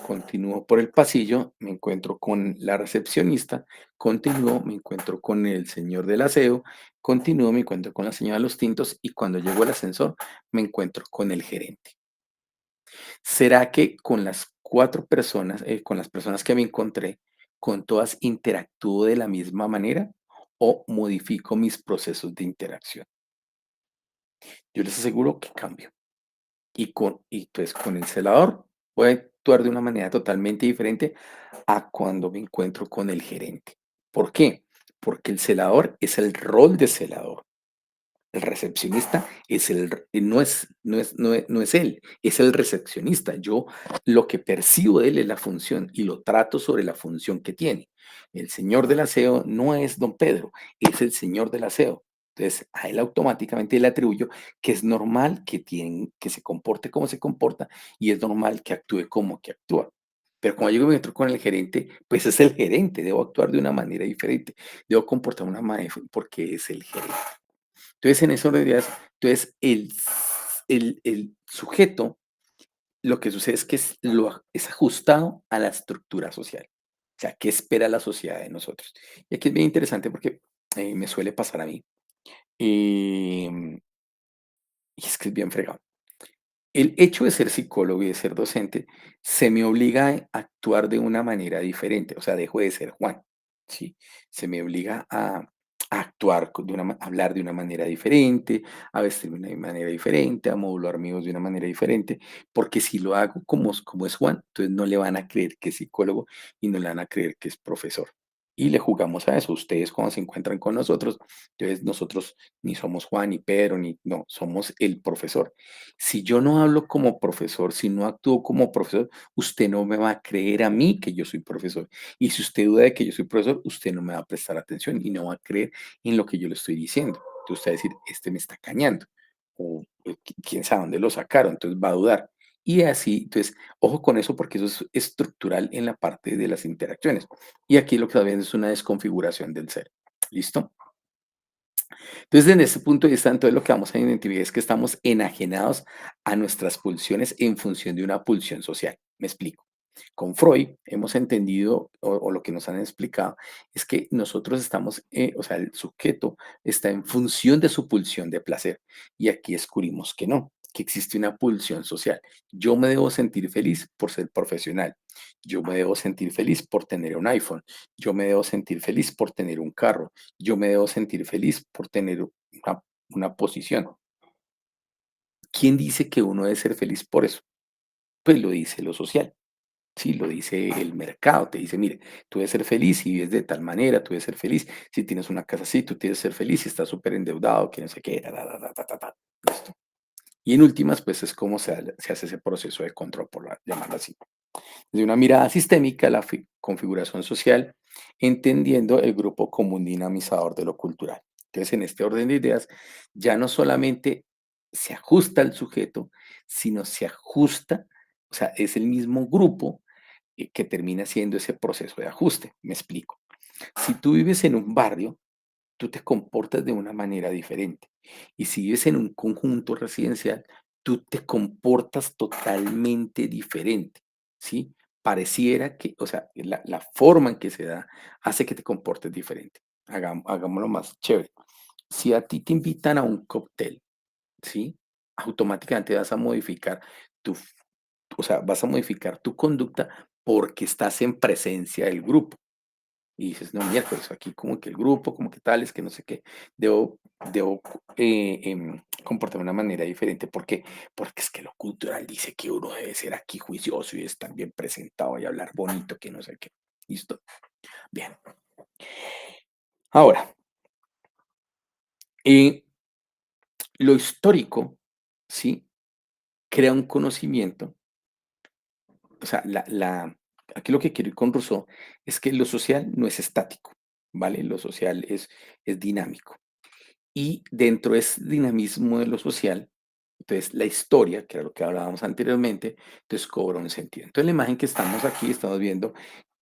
continúo por el pasillo, me encuentro con la recepcionista, continúo, me encuentro con el señor del aseo, continúo, me encuentro con la señora de los tintos y cuando llego al ascensor me encuentro con el gerente. ¿Será que con las 4 personas, con las personas que me encontré, con todas interactúo de la misma manera o modifico mis procesos de interacción? Yo les aseguro que cambio. Y pues con el celador voy a actuar de una manera totalmente diferente a cuando me encuentro con el gerente. ¿Por qué? Porque el celador es el rol de celador. El recepcionista es no es él, es el recepcionista. Yo lo que percibo de él es la función y lo trato sobre la función que tiene. El señor del aseo no es don Pedro, es el señor del aseo. Entonces, a él automáticamente le atribuyo que es normal que se comporte como se comporta y es normal que actúe como que actúa. Pero cuando llego y me encuentro con el gerente, pues es el gerente, debo actuar de una manera diferente, debo comportarme de una manera porque es el gerente. Entonces, en eso orden de ideas, entonces el sujeto, lo que sucede es que es ajustado a la estructura social. O sea, ¿qué espera la sociedad de nosotros? Y aquí es bien interesante porque, me suele pasar a mí, em, y es que es bien fregado. El hecho de ser psicólogo y de ser docente se me obliga a actuar de una manera diferente, o sea, dejo de ser Juan, ¿sí? Se me obliga a actuar a hablar de una manera diferente, a vestirme de una manera diferente, a modular mi voz de una manera diferente, porque si lo hago como es Juan, entonces no le van a creer que es psicólogo y no le van a creer que es profesor. Y le jugamos a eso. Ustedes cuando se encuentran con nosotros, entonces nosotros ni somos Juan ni Pedro, ni no, somos el profesor. Si yo no hablo como profesor, si no actúo como profesor, usted no me va a creer a mí que yo soy profesor. Y si usted duda de que yo soy profesor, usted no me va a prestar atención y no va a creer en lo que yo le estoy diciendo. Entonces usted va a decir, este me está cañando. O quién sabe dónde lo sacaron, entonces va a dudar. Y así, entonces, ojo con eso porque eso es estructural en la parte de las interacciones. Y aquí lo que está viendo es una desconfiguración del ser. ¿Listo? Entonces, en este punto de vista, entonces lo que vamos a identificar es que estamos enajenados a nuestras pulsiones en función de una pulsión social. Me explico. Con Freud hemos entendido, o lo que nos han explicado, es que nosotros estamos, o sea, el sujeto está en función de su pulsión de placer. Y aquí descubrimos que no, que existe una pulsión social. Yo me debo sentir feliz por ser profesional. Yo me debo sentir feliz por tener un iPhone. Yo me debo sentir feliz por tener un carro. Yo me debo sentir feliz por tener una posición. ¿Quién dice que uno debe ser feliz por eso? Pues lo dice lo social. Sí, lo dice el mercado, te dice, mire, tú debes ser feliz si vives de tal manera, tú debes ser feliz si tienes una casa así, tú tienes que ser feliz si estás súper endeudado, que no sé qué, listo. Y en últimas, pues es como se hace ese proceso de control, llamarlo así. De una mirada sistémica, la configuración social, entendiendo el grupo como un dinamizador de lo cultural. Entonces, en este orden de ideas, ya no solamente se ajusta al sujeto, sino se ajusta, o sea, es el mismo grupo que termina siendo ese proceso de ajuste. Me explico. Si tú vives en un barrio, tú te comportas de una manera diferente. Y si vives en un conjunto residencial, tú te comportas totalmente diferente, ¿sí? Pareciera que, o sea, la forma en que se da hace que te comportes diferente. Hagámoslo más chévere. Si a ti te invitan a un cóctel, ¿sí? Automáticamente vas a modificar tu, o sea, vas a modificar tu conducta porque estás en presencia del grupo. Y dices, no, miércoles, aquí como que el grupo, como que tal, es que no sé qué, debo comportarme de una manera diferente. ¿Por qué? Porque es que lo cultural dice que uno debe ser aquí juicioso y estar bien presentado y hablar bonito, que no sé qué. ¿Listo? Bien. Ahora, eh, lo histórico, ¿sí? Crea un conocimiento. O sea, aquí lo que quiero ir con Rousseau es que lo social no es estático, ¿vale? Lo social es dinámico. Y dentro de ese dinamismo de lo social, entonces la historia, que era lo que hablábamos anteriormente, entonces cobra un sentido. Entonces la imagen que estamos aquí, estamos viendo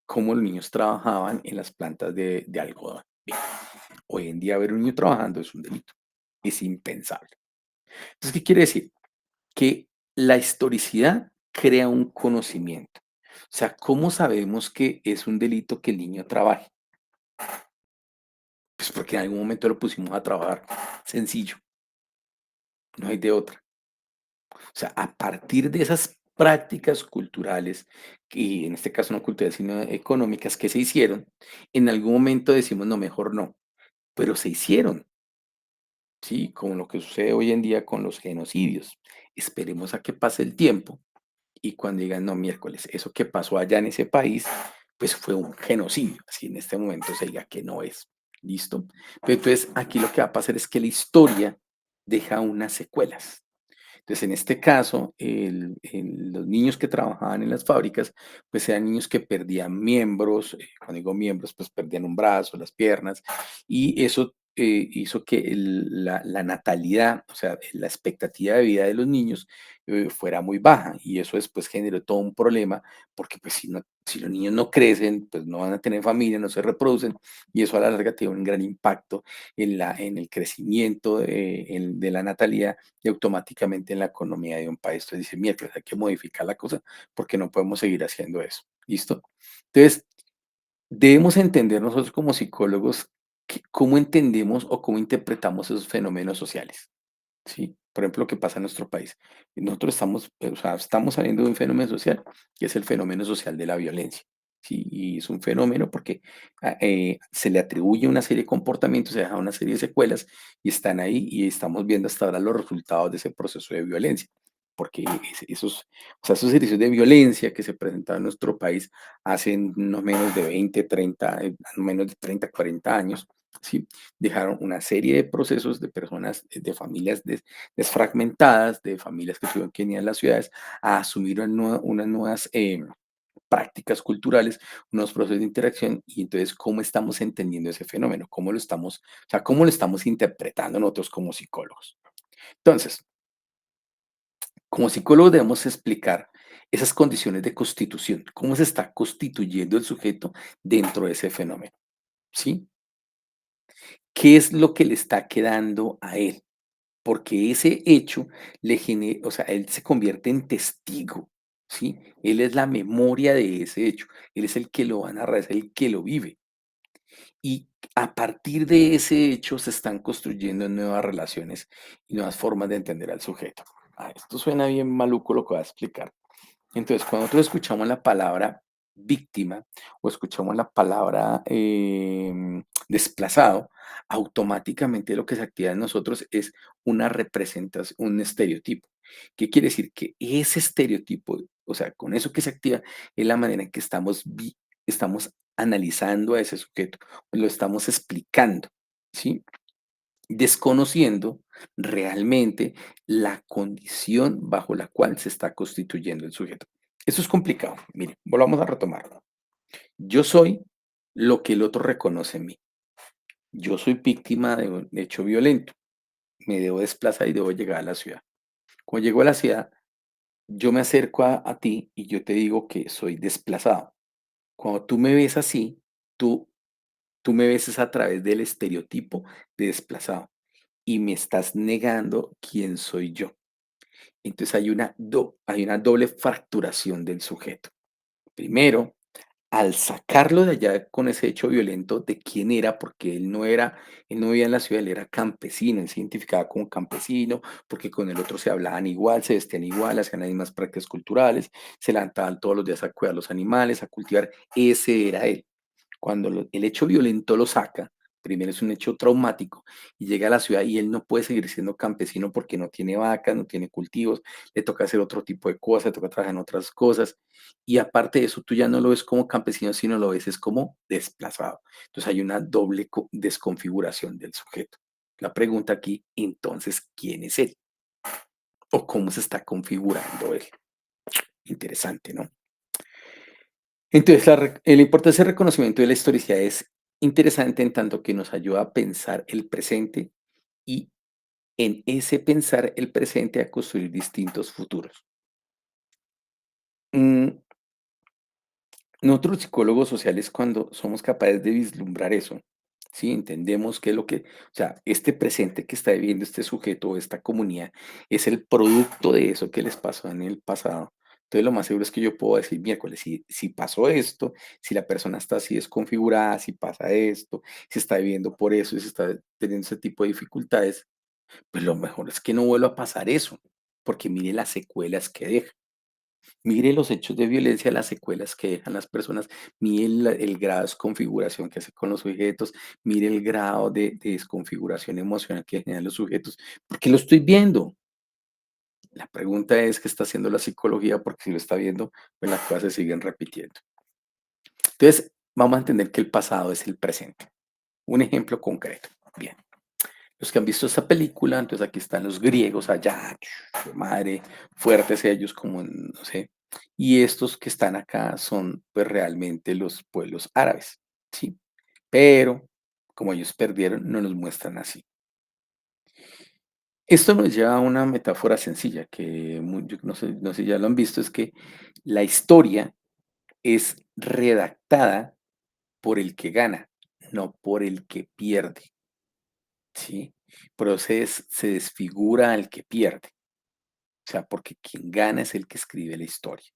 cómo los niños trabajaban en las plantas de algodón. Bien, hoy en día ver un niño trabajando es un delito, es impensable. Entonces, ¿qué quiere decir? Que la historicidad crea un conocimiento. O sea, ¿cómo sabemos que es un delito que el niño trabaje? Pues porque en algún momento lo pusimos a trabajar. Sencillo, no hay de otra. O sea, a partir de esas prácticas culturales, y en este caso no culturales, sino económicas que se hicieron, en algún momento decimos, no, mejor no, pero se hicieron, ¿sí? Como lo que sucede hoy en día con los genocidios. Esperemos a que pase el tiempo y cuando digan, no, miércoles, eso que pasó allá en ese país, pues fue un genocidio. Así en este momento se diga que no es. ¿Listo? Pero entonces aquí lo que va a pasar es que la historia deja unas secuelas. Entonces, en este caso, los niños que trabajaban en las fábricas, pues eran niños que perdían miembros, cuando digo miembros, pues perdían un brazo, las piernas, y eso hizo que la natalidad, o sea, la expectativa de vida de los niños fuera muy baja, y eso después generó todo un problema, porque pues si los niños no crecen, pues no van a tener familia, no se reproducen, y eso a la larga tiene un gran impacto en el crecimiento de la natalidad y automáticamente en la economía de un país. Entonces dice, miércoles, hay que modificar la cosa porque no podemos seguir haciendo eso. ¿Listo? Entonces, debemos entender nosotros como psicólogos cómo entendemos o cómo interpretamos esos fenómenos sociales. ¿Sí? Por ejemplo, lo que pasa en nuestro país. Nosotros estamos, o sea, estamos saliendo de un fenómeno social, que es el fenómeno social de la violencia. ¿Sí? Y es un fenómeno porque se le atribuye una serie de comportamientos, se deja una serie de secuelas y están ahí y estamos viendo hasta ahora los resultados de ese proceso de violencia. Porque o sea, esos ejercicios de violencia que se presentaban en nuestro país hace no menos de 20, 30, no menos de 30, 40 años, ¿sí? Dejaron una serie de procesos de personas, de familias desfragmentadas, de familias que tuvieron que venir a las ciudades a asumir unas nuevas prácticas culturales, unos procesos de interacción y entonces cómo estamos entendiendo ese fenómeno, o sea, cómo lo estamos interpretando nosotros como psicólogos. Entonces, como psicólogos debemos explicar esas condiciones de constitución, cómo se está constituyendo el sujeto dentro de ese fenómeno, ¿sí? ¿Qué es lo que le está quedando a él? Porque ese hecho le genera, o sea, él se convierte en testigo, ¿sí? Él es la memoria de ese hecho, él es el que lo va a narrar, es el que lo vive. Y a partir de ese hecho se están construyendo nuevas relaciones y nuevas formas de entender al sujeto. Ah, esto suena bien maluco lo que voy a explicar. Entonces, cuando nosotros escuchamos la palabra víctima o escuchamos la palabra desplazado, automáticamente lo que se activa en nosotros es una representación, un estereotipo. ¿Qué quiere decir? Que ese estereotipo, o sea, con eso que se activa, es la manera en que estamos analizando a ese sujeto, lo estamos explicando, ¿sí? Desconociendo realmente la condición bajo la cual se está constituyendo el sujeto. Eso es complicado. Mire, volvamos a retomarlo. Yo soy lo que el otro reconoce en mí. Yo soy víctima de un hecho violento. Me debo desplazar y debo llegar a la ciudad. Cuando llego a la ciudad, yo me acerco a ti y yo te digo que soy desplazado. Cuando tú me ves así, tú, tú me ves es a través del estereotipo de desplazado y me estás negando quién soy yo. Entonces hay una doble fracturación del sujeto. Primero, al sacarlo de allá con ese hecho violento de quién era, porque él no vivía en la ciudad, él era campesino, él se identificaba como campesino, porque con el otro se hablaban igual, se vestían igual, hacían las mismas prácticas culturales, se levantaban todos los días a cuidar los animales, a cultivar, ese era él. Cuando el hecho violento lo saca, primero es un hecho traumático y llega a la ciudad y él no puede seguir siendo campesino porque no tiene vacas, no tiene cultivos, le toca hacer otro tipo de cosas, le toca trabajar en otras cosas. Y aparte de eso, tú ya no lo ves como campesino, sino lo ves es como desplazado. Entonces hay una doble desconfiguración del sujeto. La pregunta aquí, entonces, ¿quién es él? ¿O cómo se está configurando él? Interesante, ¿no? Entonces, la importancia del reconocimiento de la historicidad es interesante en tanto que nos ayuda a pensar el presente y en ese pensar el presente a construir distintos futuros. Mm, Nosotros, los psicólogos sociales, cuando somos capaces de vislumbrar eso, ¿sí? Entendemos qué es lo que, o sea, este presente que está viviendo este sujeto o esta comunidad es el producto de eso que les pasó en el pasado. Entonces, lo más seguro es que yo puedo decir, miércoles, si pasó esto, si la persona está así desconfigurada, si pasa esto, si está viviendo por eso, si está teniendo ese tipo de dificultades, pues lo mejor es que no vuelva a pasar eso, porque mire las secuelas que deja. Mire los hechos de violencia, las secuelas que dejan las personas, mire el grado de desconfiguración que hace con los sujetos, mire el grado de desconfiguración emocional que generan los sujetos, porque lo estoy viendo. La pregunta es, ¿qué está haciendo la psicología? Porque si lo está viendo, pues las cosas se siguen repitiendo. Entonces, vamos a entender que el pasado es el presente. Un ejemplo concreto. Bien. Los que han visto esta película, entonces aquí están los griegos allá, madre, fuertes ellos como, no sé, y estos que están acá son pues realmente los pueblos árabes, ¿sí? Pero como ellos perdieron, no nos muestran así. Esto nos lleva a una metáfora sencilla que yo no sé si ya lo han visto, es que la historia es redactada por el que gana, no por el que pierde, ¿sí? Pero se desfigura al que pierde. O sea, porque quien gana es el que escribe la historia.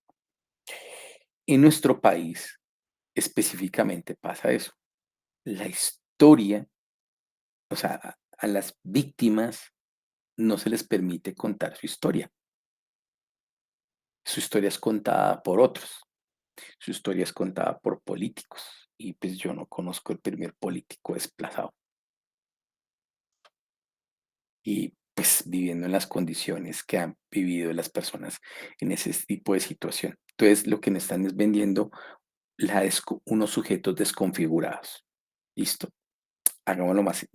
En nuestro país específicamente pasa eso. La historia, o sea, a las víctimas no se les permite contar su historia. Su historia es contada por otros. Su historia es contada por políticos. Y pues yo no conozco el primer político desplazado. Y pues viviendo en las condiciones que han vivido las personas en ese tipo de situación. Entonces, lo que me están es vendiendo unos sujetos desconfigurados. Listo. Hagámoslo más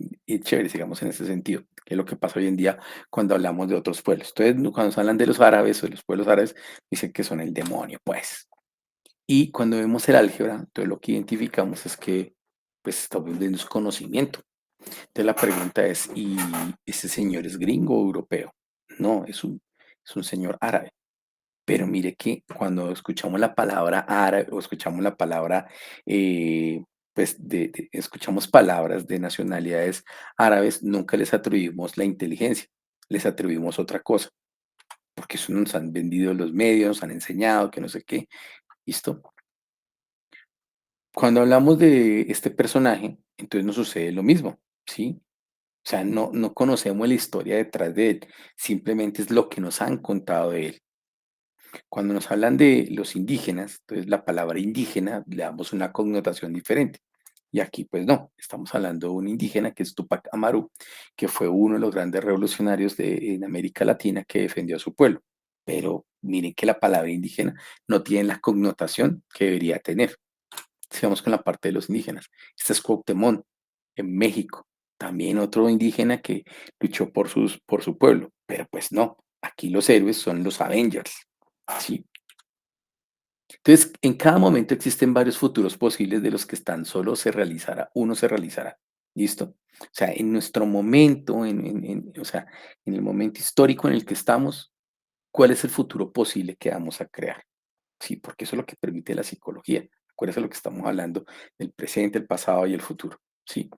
chévere, sigamos en ese sentido, que es lo que pasa hoy en día cuando hablamos de otros pueblos. Entonces, cuando se hablan de los árabes o de los pueblos árabes, dicen que son el demonio, pues. Y cuando vemos el álgebra, entonces lo que identificamos es que pues estamos viendo su conocimiento. Entonces la pregunta es, ¿y ese señor es gringo o europeo? No, es un señor árabe. Pero mire que cuando escuchamos la palabra árabe o escuchamos la palabra, pues escuchamos palabras de nacionalidades árabes, nunca les atribuimos la inteligencia, les atribuimos otra cosa, porque eso nos han vendido los medios, nos han enseñado que no sé qué, ¿listo? Cuando hablamos de este personaje, entonces nos sucede lo mismo, ¿sí? O sea, no conocemos la historia detrás de él, simplemente es lo que nos han contado de él. Cuando nos hablan de los indígenas, entonces la palabra indígena le damos una connotación diferente. Y aquí, pues no, estamos hablando de un indígena que es Tupac Amaru, que fue uno de los grandes revolucionarios en América Latina que defendió a su pueblo. Pero miren que la palabra indígena no tiene la connotación que debería tener. Sigamos con la parte de los indígenas. Este es Cuauhtémoc, en México. También otro indígena que luchó por su pueblo. Pero pues no, aquí los héroes son los Avengers. ¿Sí? Entonces, en cada momento existen varios futuros posibles de los que tan solo se realizará, uno se realizará. ¿Listo? O sea, en nuestro momento, o sea, en el momento histórico en el que estamos, ¿cuál es el futuro posible que vamos a crear? Sí, porque eso es lo que permite la psicología. Acuérdense lo que estamos hablando del presente, el pasado y el futuro. Sí.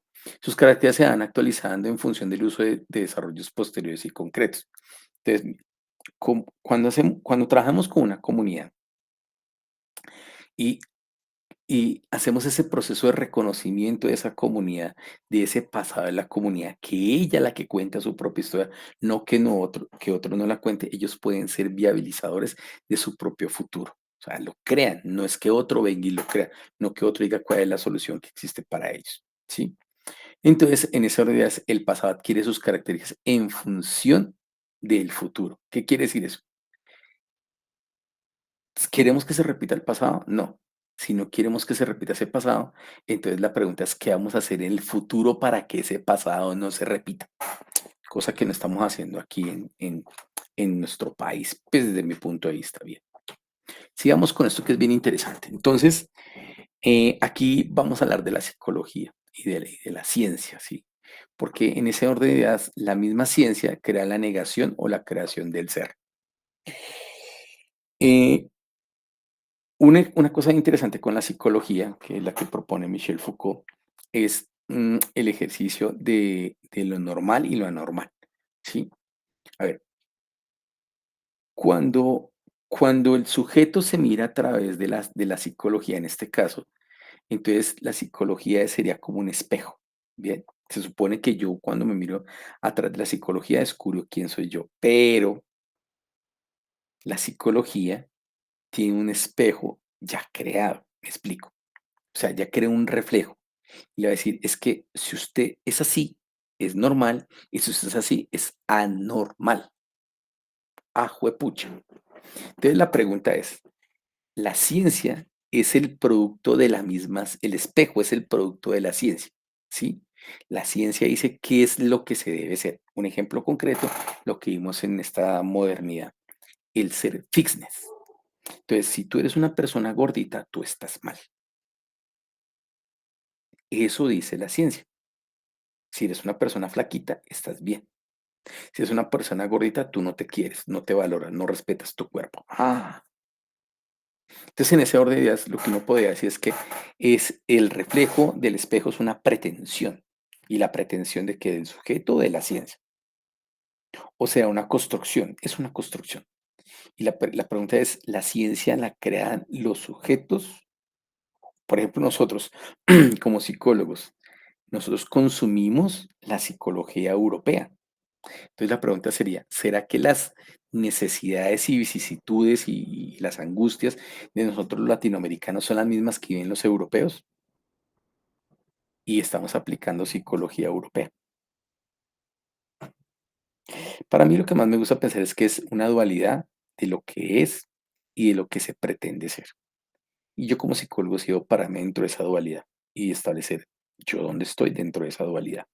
Sus características se van actualizando en función del uso de desarrollos posteriores y concretos. Entonces, cuando trabajamos con una comunidad y Y hacemos ese proceso de reconocimiento de esa comunidad, de ese pasado de la comunidad, que ella la que cuenta su propia historia, no que no otro, que otro no la cuente, ellos pueden ser viabilizadores de su propio futuro. O sea, lo crean, no es que otro venga y lo crea, no que otro diga cuál es la solución que existe para ellos, ¿sí? Entonces, en esa realidad, el pasado adquiere sus características en función del futuro. ¿Qué quiere decir eso? ¿Queremos que se repita el pasado? No. Si no queremos que se repita ese pasado, entonces la pregunta es, ¿qué vamos a hacer en el futuro para que ese pasado no se repita? Cosa que no estamos haciendo aquí en nuestro país, pues desde mi punto de vista. Bien, sigamos con esto que es bien interesante. Entonces, aquí vamos a hablar de la psicología y de la ciencia, ¿sí? Porque en ese orden de ideas, la misma ciencia crea la negación o la creación del ser. Eh, una cosa interesante con la psicología, que es la que propone Michel Foucault, es el ejercicio de lo normal y lo anormal, ¿sí? A ver, cuando, cuando el sujeto se mira a través de la psicología, en este caso, entonces la psicología sería como un espejo, ¿bien? Se supone que yo cuando me miro a través de la psicología descubro quién soy yo, pero la psicología tiene un espejo ya creado, me explico. O sea, ya crea un reflejo. Y le va a decir, es que si usted es así, es normal, y si usted es así, es anormal. Ah, juepucha. Entonces la pregunta es, ¿la ciencia es el producto de la misma, el espejo es el producto de la ciencia? ¿Sí? La ciencia dice qué es lo que se debe ser. Un ejemplo concreto, lo que vimos en esta modernidad, el ser fitness. Entonces, si tú eres una persona gordita, tú estás mal. Eso dice la ciencia. Si eres una persona flaquita, estás bien. Si es una persona gordita, tú no te quieres, no te valoras, no respetas tu cuerpo. Ah, entonces en ese orden de ideas, lo que uno podría decir es que es el reflejo del espejo, es una pretensión. Y la pretensión de que del sujeto de la ciencia. O sea, una construcción, es una construcción. Y la pregunta es, ¿la ciencia la crean los sujetos? Por ejemplo, nosotros, como psicólogos, nosotros consumimos la psicología europea. Entonces la pregunta sería, ¿será que las necesidades y vicisitudes y las angustias de nosotros los latinoamericanos son las mismas que viven los europeos? Y estamos aplicando psicología europea. Para mí lo que más me gusta pensar es que es una dualidad de lo que es y de lo que se pretende ser. Y yo como psicólogo he sido para mí dentro de esa dualidad y establecer yo dónde estoy dentro de esa dualidad.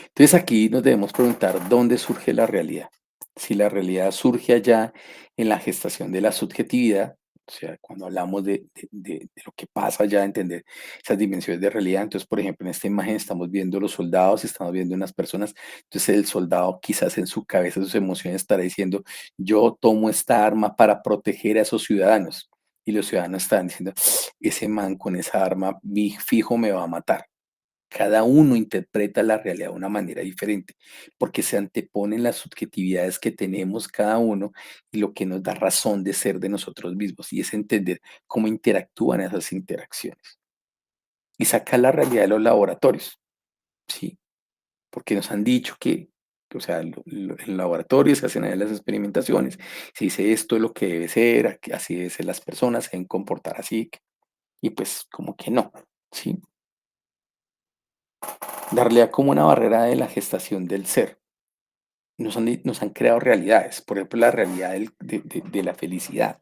Entonces aquí nos debemos preguntar dónde surge la realidad. Si la realidad surge allá en la gestación de la subjetividad, o sea, cuando hablamos de lo que pasa allá, entender esas dimensiones de realidad. Entonces, por ejemplo, en esta imagen estamos viendo los soldados, estamos viendo unas personas. Entonces, el soldado quizás en su cabeza, sus emociones estará diciendo, yo tomo esta arma para proteger a esos ciudadanos. Y los ciudadanos están diciendo, ese man con esa arma, fijo me va a matar. Cada uno interpreta la realidad de una manera diferente, porque se anteponen las subjetividades que tenemos cada uno y lo que nos da razón de ser de nosotros mismos, y es entender cómo interactúan esas interacciones. Y sacar la realidad de los laboratorios, ¿sí? Porque nos han dicho o sea, en laboratorios se hacen ahí las experimentaciones, se dice esto es lo que debe ser, así deben ser las personas, se deben comportar así, y pues como que no. ¿sí? La realidad como una barrera de la gestación del ser. Nos han creado realidades, por ejemplo, la realidad de la felicidad,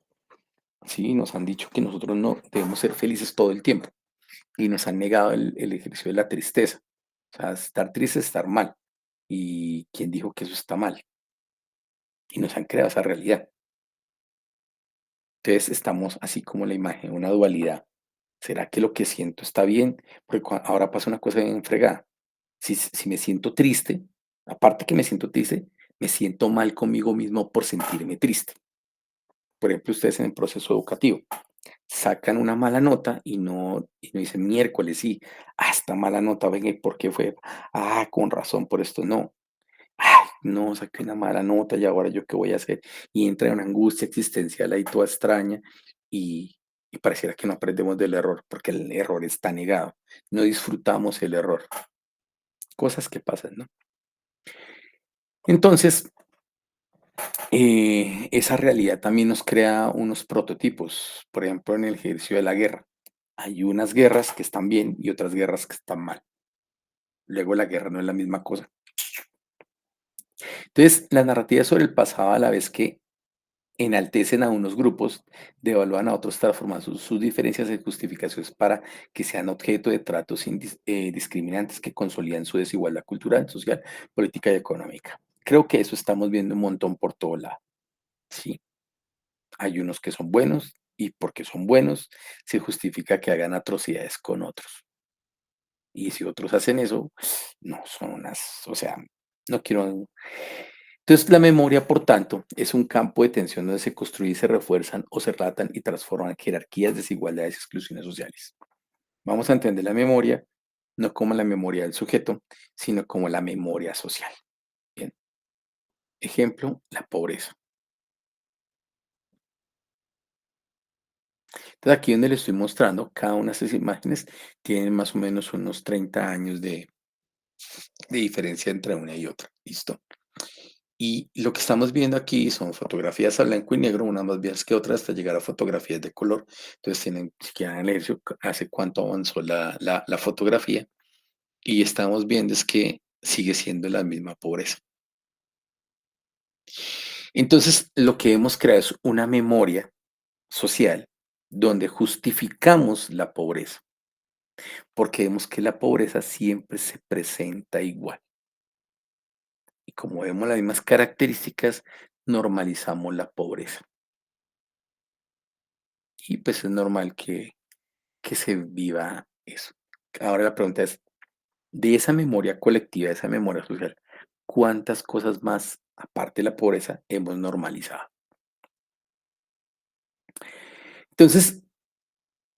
¿sí? Nos han dicho que nosotros no debemos ser felices todo el tiempo y nos han negado el ejercicio de la tristeza. O sea, estar triste es estar mal. ¿Y quién dijo que eso está mal? Y nos han creado esa realidad. Entonces estamos así como la imagen, una dualidad. ¿Será que lo que siento está bien? Porque ahora pasa una cosa bien fregada. Si me siento triste, aparte que me siento triste, me siento mal conmigo mismo por sentirme triste. Por ejemplo, ustedes en el proceso educativo sacan una mala nota y no dicen miércoles, sí, esta mala nota, venga, ¿y por qué fue? Ah, con razón, por esto no. Ay, no, saqué una mala nota y ahora yo qué voy a hacer. Y entra una angustia existencial ahí toda extraña y, y pareciera que no aprendemos del error, porque el error está negado. No disfrutamos el error. Cosas que pasan, ¿no? Entonces, esa realidad también nos crea unos prototipos. Por ejemplo, en el ejercicio de la guerra. Hay unas guerras que están bien y otras guerras que están mal. Luego la guerra no es la misma cosa. Entonces, la narrativa sobre el pasado a la vez que enaltecen a unos grupos, devalúan a otros, transforman sus diferencias en justificaciones para que sean objeto de tratos discriminantes que consolidan su desigualdad cultural, social, política y económica. Creo que eso estamos viendo un montón por todo lado. Sí, hay unos que son buenos y porque son buenos se justifica que hagan atrocidades con otros. Y si otros hacen eso, no, son unas, o sea, no quiero. Entonces, la memoria, por tanto, es un campo de tensión donde se construyen y se refuerzan o se relatan y transforman jerarquías, desigualdades y exclusiones sociales. Vamos a entender la memoria no como la memoria del sujeto, sino como la memoria social. Bien, ejemplo, la pobreza. Entonces, aquí donde le estoy mostrando, cada una de estas imágenes tienen más o menos unos 30 años de diferencia entre una y otra. ¿Listo? Y lo que estamos viendo aquí son fotografías a blanco y negro, unas más viejas que otras, hasta llegar a fotografías de color. Entonces, tienen, si quieren leer hace cuánto avanzó la fotografía. Y estamos viendo es que sigue siendo la misma pobreza. Entonces, lo que hemos creado es una memoria social donde justificamos la pobreza, porque vemos que la pobreza siempre se presenta igual. Y como vemos las mismas características, normalizamos la pobreza. Y pues es normal que se viva eso. Ahora la pregunta es, de esa memoria colectiva, de esa memoria social, ¿cuántas cosas más, aparte de la pobreza, hemos normalizado? Entonces,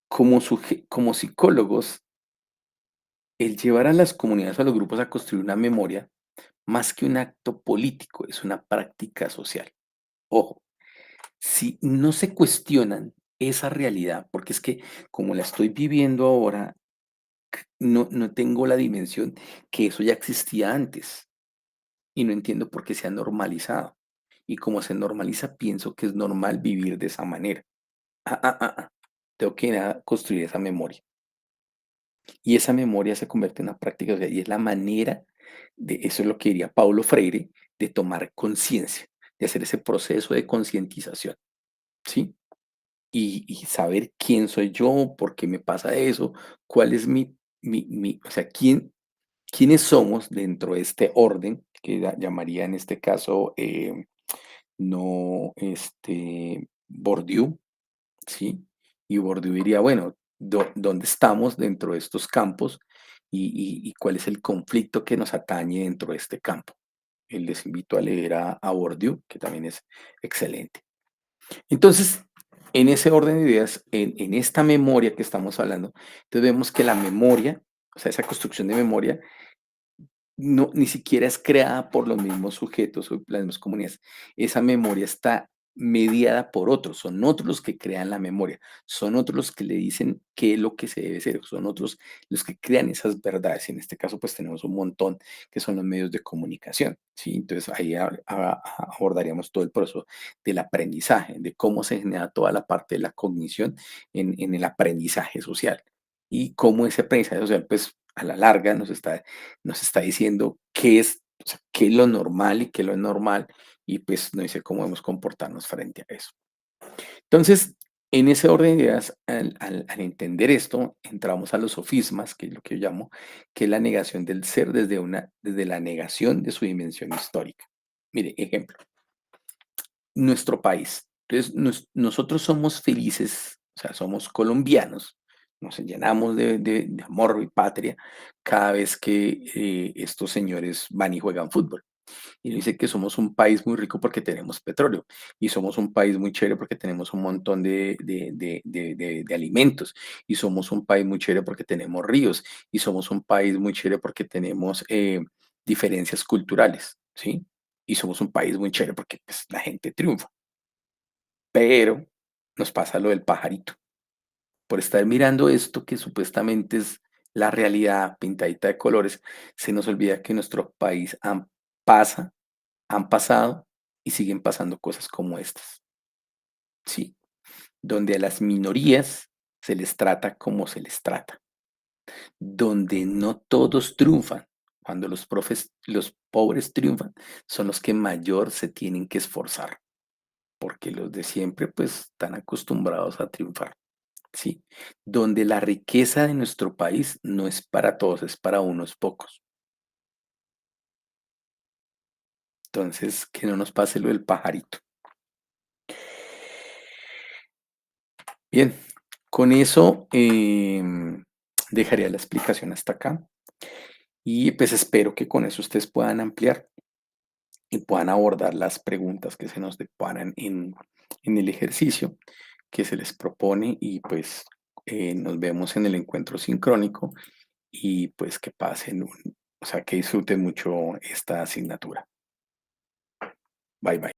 como psicólogos, el llevar a las comunidades o a los grupos a construir una memoria, más que un acto político, es una práctica social. Ojo, si no se cuestionan esa realidad, porque es que como la estoy viviendo ahora, no tengo la dimensión que eso ya existía antes y no entiendo por qué se ha normalizado. Y como se normaliza, pienso que es normal vivir de esa manera. Ah. Tengo que ir a construir esa memoria. Y esa memoria se convierte en una práctica, o sea, y es la manera de, eso es lo que diría Paulo Freire, de tomar conciencia, de hacer ese proceso de concientización, ¿sí? Y saber quién soy yo, por qué me pasa eso, cuál es o sea, quiénes somos dentro de este orden, que llamaría en este caso, no, Bourdieu, ¿sí? Y Bourdieu diría, bueno, ¿dónde estamos dentro de estos campos y cuál es el conflicto que nos atañe dentro de este campo? Les invito a leer a Bourdieu, que también es excelente. Entonces, en ese orden de ideas, en esta memoria que estamos hablando, entonces vemos que la memoria, o sea, esa construcción de memoria, no, ni siquiera es creada por los mismos sujetos o las mismas comunidades. Esa memoria está mediada por otros, son otros los que crean la memoria, son otros los que le dicen qué es lo que se debe hacer, son otros los que crean esas verdades. En este caso, pues tenemos un montón que son los medios de comunicación, ¿sí? Entonces ahí abordaríamos todo el proceso del aprendizaje, de cómo se genera toda la parte de la cognición en el aprendizaje social. y cómo ese aprendizaje social, pues, a la larga nos está diciendo qué es, o sea, qué es lo normal y qué es lo normal, y pues nos dice cómo debemos comportarnos frente a eso. Entonces, en ese orden de ideas, al entender esto, entramos a los sofismas, que es lo que yo llamo, que es la negación del ser desde la negación de su dimensión histórica. Mire, ejemplo, nuestro país. Entonces, nosotros somos felices, o sea, somos colombianos, nos llenamos de amor y patria cada vez que estos señores van y juegan fútbol. Y dice que somos un país muy rico porque tenemos petróleo y somos un país muy chévere porque tenemos un montón de alimentos y somos un país muy chévere porque tenemos ríos y somos un país muy chévere porque tenemos diferencias culturales, ¿sí? Y somos un país muy chévere porque pues, la gente triunfa. Pero nos pasa lo del pajarito. Por estar mirando esto que supuestamente es la realidad pintadita de colores, se nos olvida que en nuestro país pasa han pasado y siguen pasando cosas como estas, ¿sí? Donde a las minorías se les trata como se les trata, donde no todos triunfan. Cuando los pobres triunfan, son los que mayor se tienen que esforzar, porque los de siempre pues están acostumbrados a triunfar, ¿sí? Donde la riqueza de nuestro país no es para todos, es para unos pocos. Entonces, que no nos pase lo del pajarito. Bien, con eso dejaría la explicación hasta acá y pues espero que con eso ustedes puedan ampliar y puedan abordar las preguntas que se nos deparan en el ejercicio que se les propone y pues nos vemos en el encuentro sincrónico y pues que pasen o sea, que disfruten mucho esta asignatura. Bye bye.